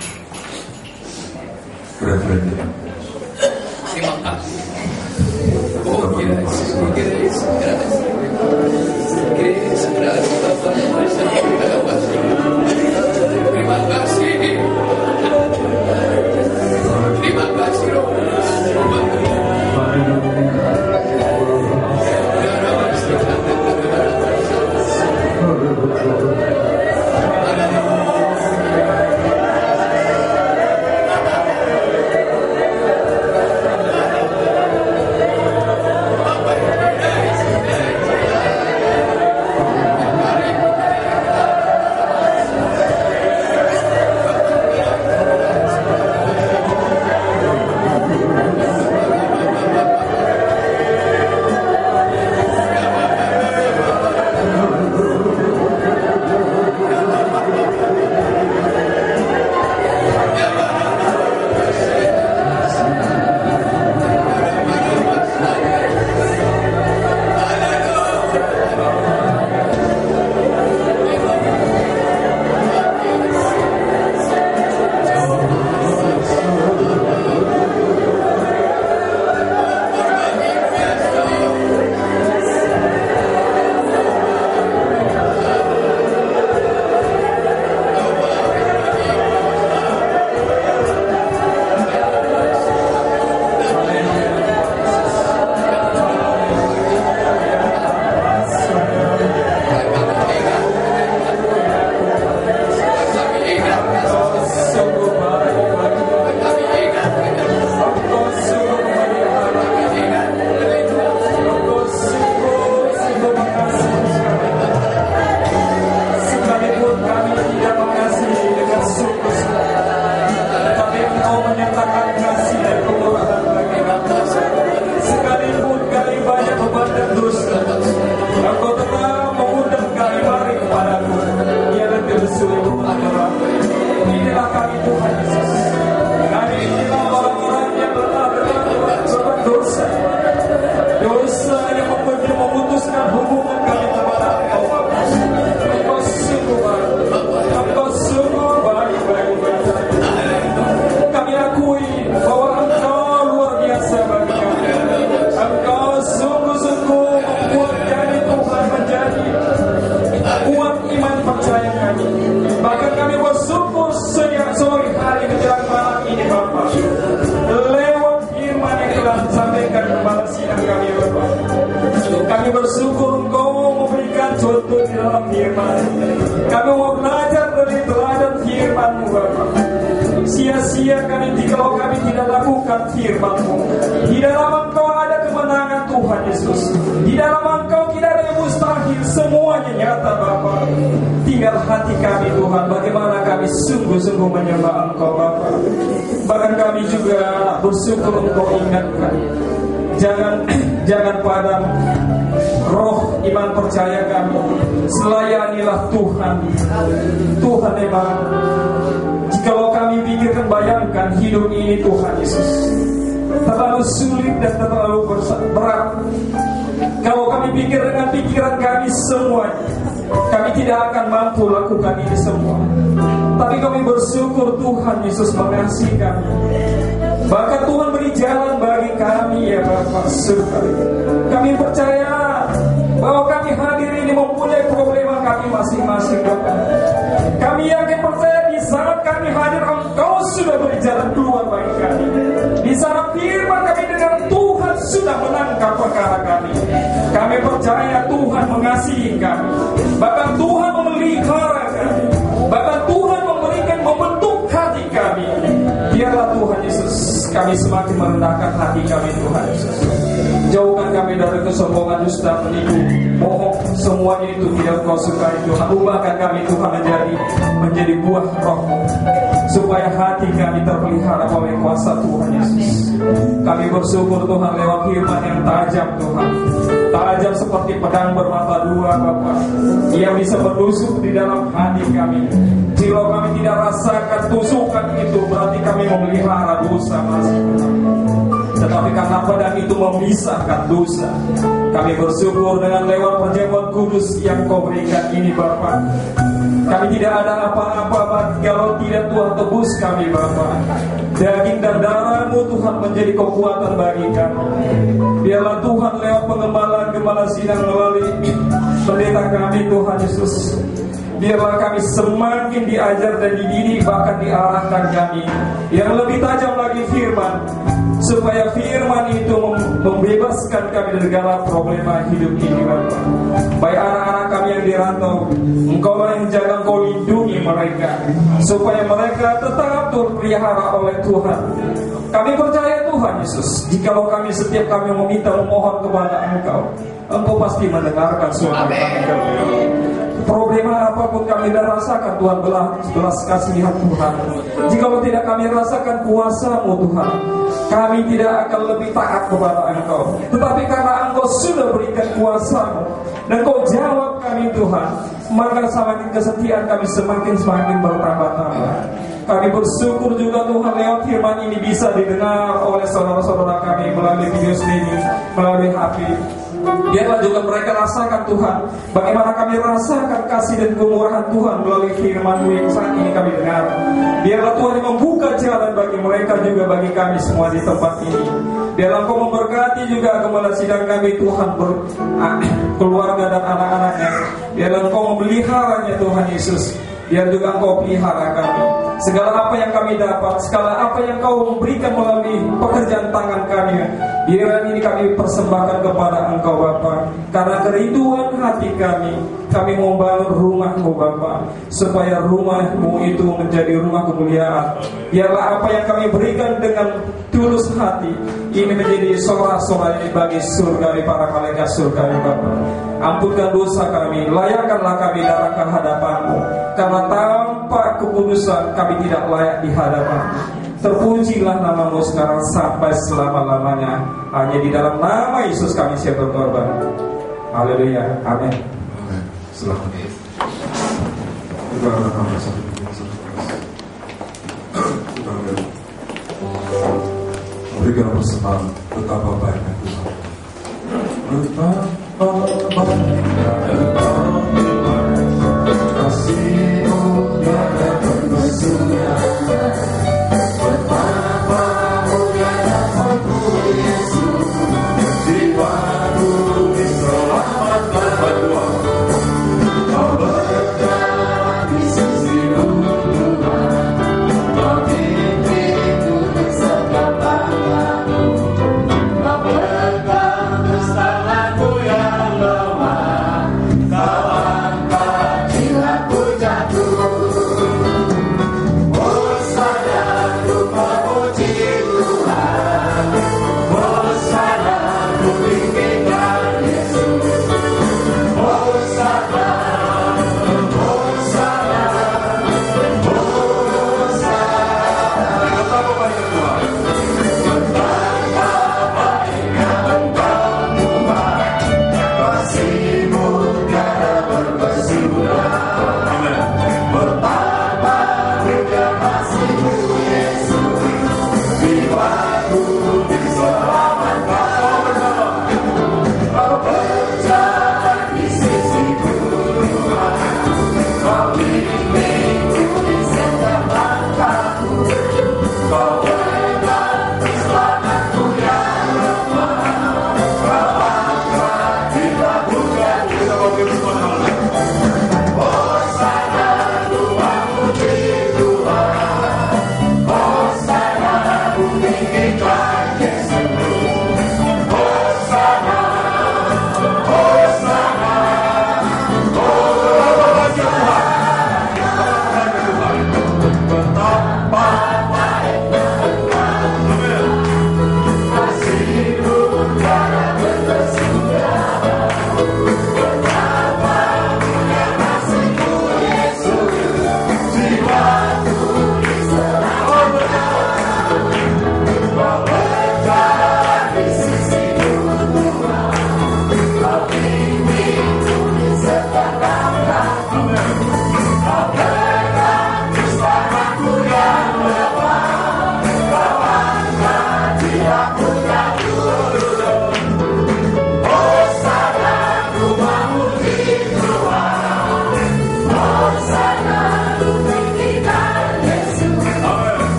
Referennya. Terima kasih. Oh, gracias. Terima kasih. Terima kasih, bersyukur Engkau memberikan contoh di dalam firman. Kami mau belajar dari teladan firman-Mu, Bapa. Sia-sia kami jikalau kami tidak lakukan firman-Mu. Di dalam Engkau ada kemenangan Tuhan. hati kami Tuhan, bagaimana kami sungguh-sungguh menyembah Engkau Bapa. Bahkan kami juga bersyukur Engkau ingatkan, jangan padam roh iman percaya kami, selayanilah Tuhan. Tuhan memang, jikalau kami pikirkan, bayangkan hidup ini Tuhan Yesus terlalu sulit dan terlalu berat. Kalau kami pikir dengan pikiran kami semua, kami tidak akan mampu lakukan ini semua. Tapi kami bersyukur Tuhan Yesus mengasihi kami. Bahkan Tuhan beri jalan bagi kami ya Bapa surga. Kami percaya bahwa kami hadir ini mempunyai problema kami masing-masing Bapa. Kami yakin percaya di saat kami hadir Engkau sudah beri jalan keluar bagi kami. Di saat firman kami dengar Tuhan sudah menangkap perkara kami. Kami percaya Tuhan mengasihi kami. Bahkan Tuhan memelihara kami. Bahkan Tuhan membentuk hati kami. Biarlah Tuhan Yesus, kami semakin merendahkan hati kami Tuhan Yesus. Jauhkan kami dari kesombongan, dusta, menipu, bohong. Semuanya itu tidak Kau sukai Tuhan. Ubahkan kami Tuhan menjadi buah Roh-Mu, supaya hati kami terpelihara oleh kuasa Tuhan Yesus. Kami bersyukur Tuhan lewat firman yang tajam Tuhan, tajam seperti pedang bermata dua Bapa. Ia bisa menusuk di dalam hati kami. Jika kami tidak rasakan tusukan itu, berarti kami memelihara dosa masih. Tetapi karena pedang itu memisahkan dosa, kami bersyukur dengan lewat perjamuan kudus yang Kau berikan ini Bapa. Kami tidak ada apa-apa kalau tidak Tuhan tebus kami Bapa. Daging dan darah-Mu Tuhan menjadi kekuatan bagi kami. Biarlah Tuhan lewat pengembalaan-gembala sidang melalui pendeta kami Tuhan Yesus, biarlah kami semakin diajar dan dididik, bahkan diarahkan kami yang lebih tajam lagi firman, supaya firman itu membebaskan kami dari segala problema hidup ini Bapa. Baik anak-anak kami yang dirantau, Engkau lah yang jaga, Engkau lindungi mereka, supaya mereka tetap terpelihara oleh Tuhan. Kami percaya Tuhan Yesus, jikalau kami setiap kami meminta memohon kepada Engkau pasti mendengarkan suara kami. Problema apapun kami dah rasakan Tuhan, belas kasihan Tuhan. Jikalau tidak kami rasakan kuasa-Mu Tuhan, kami tidak akan lebih taat kepada Engkau. Tetapi karena Engkau sudah berikan kuasa-Mu dan Kau jawab kami Tuhan, maka semakin kesetiaan kami semakin bertambah-tambah. Kami bersyukur juga Tuhan lewat firman ini bisa didengar oleh saudara-saudara kami melalui video streaming, melalui HP. Biarlah juga mereka rasakan Tuhan, bagaimana kami rasakan kasih dan kemurahan Tuhan melalui firman-Mu yang saat ini kami dengar. Biarlah Tuhan yang membuka jalan bagi mereka juga bagi kami semua di tempat ini. Biarlah Engkau memberkati juga gembala sidang kami Tuhan, keluarga dan anak-anaknya. Biarlah Engkau memeliharanya Tuhan Yesus. Biar juga Engkau pelihara kami. Segala apa yang kami dapat, segala apa yang Kau memberikan melalui pekerjaan tangan kami, biar ini kami persembahkan kepada Engkau Bapa. Karena kerinduan hati kami membangun rumah-Mu Bapa, supaya rumah-Mu itu menjadi rumah kemuliaan. Biarlah apa yang kami berikan dengan tulus hati ini menjadi sorak-sorai bagi surga dari para malaikat surga Bapa. Ampunkan dosa kami, layakkanlah kami dalam kehadapan-Mu, karena tanpa kekudusan kami tidak layak di hadapan-Mu. Terpujilah nama-Mu sekarang sampai selama-lamanya. Hanya di dalam nama Yesus kami siap berkorban. Haleluya, amin. Selamat. Kita akan bersama. Berikan persembahan betapa baiknya Tuhan. Betapa baiknya kasih-Mu yang terpesona. Betapa mulianya Tuhanku Yesus, jiwaku diselamatkan berdoa. Kau berjalan di sisi-Mu Tuhan, Kau pimpinku bersegala tangan-Mu. Kau pegang tanganku yang lemah, Kau angkat jiwaku jatuh.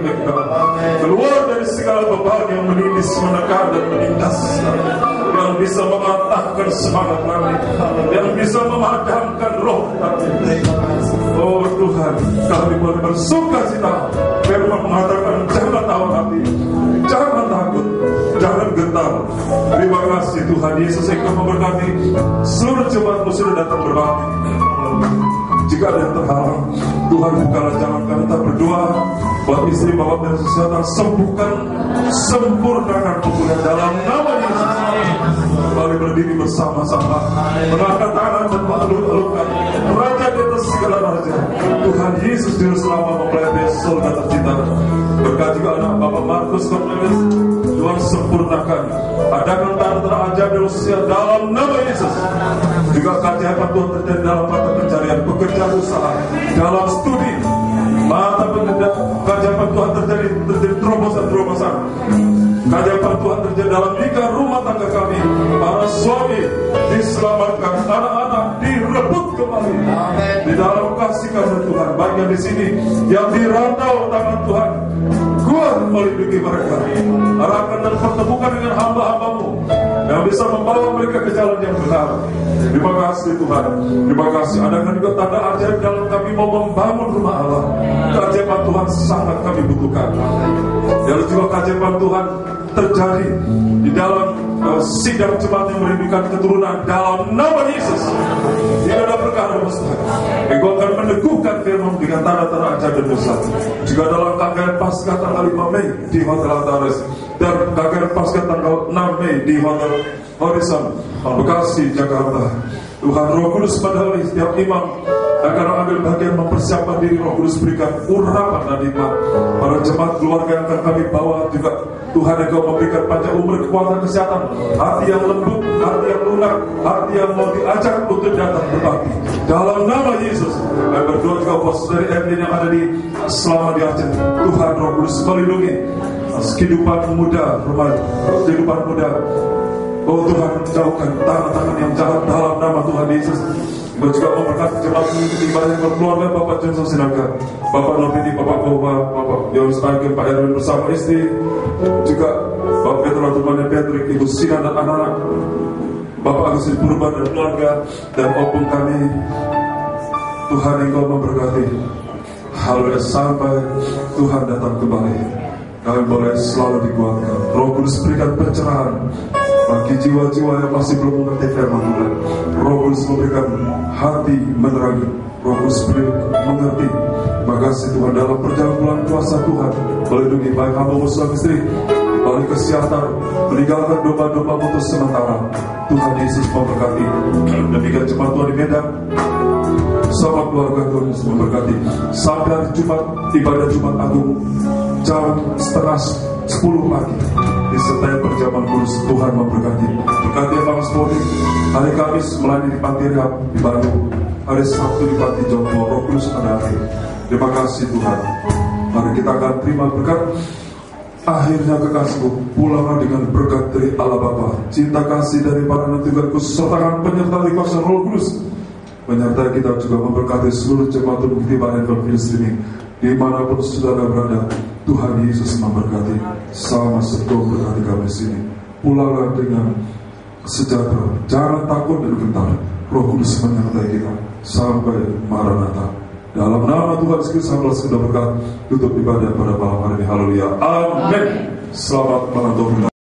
mereka, keluar dari segala beban yang menindis, menekan dan menindas, yang bisa mematahkan semangat kami, yang bisa memadamkan roh kami. Oh Tuhan, kami boleh bersuka cita. Firman mengatakan jangan tahu hati, jangan takut, jangan gentar. Terima kasih Tuhan Yesus Engkau memberkati seluruh jemaat-Mu sudah datang berbakti. Jika ada yang terhalang, Tuhan bukalah jalan kami. Kita berdoa buat istri bapak dan kesehatan, sembuhkan, sempurnakan pemulihan dalam nama Yesus. Kembali berdiri bersama-sama, mengangkat tangan dan mengeluk-elukkan Raja di atas segala raja, Tuhan Yesus Juru Selamat mempelai surga tercinta. Berkat juga anak Bapak Markus Cornelius, Tuhan sempurnakan, adakan tanda-tanda ajaib di usia dalam nama Yesus. Juga keajaiban Tuhan terjadi dalam mata pencarian, pekerjaan usaha, dalam studi, mata keajaiban Tuhan terjadi terobosan-terobosan. Keajaiban Tuhan terjadi dalam nikah rumah tangga kami. Para suami diselamatkan, anak-anak direbut kembali. Di dalam kasih kasih Tuhan, baik yang di sini, yang di rantau tangan Tuhan, kuat melindungi mereka. Arahkan dan pertemukan dengan hamba-hamba-Mu yang bisa membawa mereka ke jalan yang benar. Terima kasih Tuhan. Terima kasih. Adakan juga tanda ajaib dalam kami mau membangun rumah Allah. Keajaiban Tuhan sangat kami butuhkan. Dan juga keajaiban Tuhan terjadi di dalam sidang jemaat yang merindukan keturunan dalam nama Yesus. Tidak ada perkara mustahil. Engkau akan meneguhkan firman dengan tanda-tanda ajaib dan mujizat. Juga dalam KKR Paskah tanggal 5 Mei di Hotel Antares dan KKR Paskah tanggal 6 Mei di Hotel Horizon Bekasi, Jakarta. Tuhan Roh Kudus padahal setiap imam akan ambil bagian mempersiapkan diri. Roh Kudus berikan urapan dan hikmat. Para jemaat keluarga yang akan kami bawa juga, Tuhan Engkau memberikan panjang umur, kekuatan, kesehatan, hati yang lembut, hati yang lunak, hati yang mau diajak untuk datang berbakti dalam nama Yesus. Kami berdoa juga buat saudari Evelyn yang ada di selama di Aceh. Tuhan Roh Kudus melindungi kehidupan muda, kehidupan muda. Oh Tuhan, jauhkan tangan-tangan yang jahat dalam nama Tuhan Yesus. Kita juga memberkati jemaat ibadah yang berkeluarga, Bapak Johnson Sinaga, Bapak Nobini, Bapak Boba, Bapak Yoris Ageng, Pak Erwin bersama istri, juga Bapak Petra Tumane Patrick, Ibu Sina dan anak-anak, Bapak Agustin Purban dan keluarga, dan opung kami. Tuhan Engkau memberkati. Haleluya, sampai Tuhan datang kembali, kami boleh selalu dikuatkan. Roh Kudus berikan pencerahan bagi jiwa-jiwa yang masih belum mengerti firman Tuhan. Roh Kudus memberikan hati menerangi. Roh Kudus mengerti. Terima kasih Tuhan dalam perjalanan kuasa Tuhan melindungi baik hamba suami istri, balik kesehatan, meninggalkan domba-domba putus sementara. Tuhan Yesus memberkati. Demikian jemaat Tuhan di Medan, sama keluarga Tuhan Yesus memberkati. Sampai hari Jumat, ibadah Jumat Agung jam 9:30 pagi disertai perjamuan kudus. Tuhan memberkati. Berkati Bang Spori. Hari Kamis melayani di Panti Rehab di Bandung. Hari Sabtu di Panti Jompo. Roh Kudus ada akhir. Terima kasih Tuhan. Mari kita akan terima berkat. Akhirnya kekasihku, pulanglah dengan berkat dari Allah Bapa, cinta kasih dari para anak Tuhan, kesertaan penyertaan kuasa Roh Kudus menyertai kita, juga memberkati seluruh jemaat Bukti Bahan dan Film Streaming dimanapun saudara berada. Tuhan Yesus memberkati. Sama setua berkati kami sini. Pulanglah dengan sejahtera, jangan takut dan gentar. Roh Kudus menyertai kita sampai Maranatha. Dalam nama Tuhan Yesus Kristus sudah berkat tutup ibadah pada malam hari ini. Haleluya. Amin. Selamat malam Tuhan.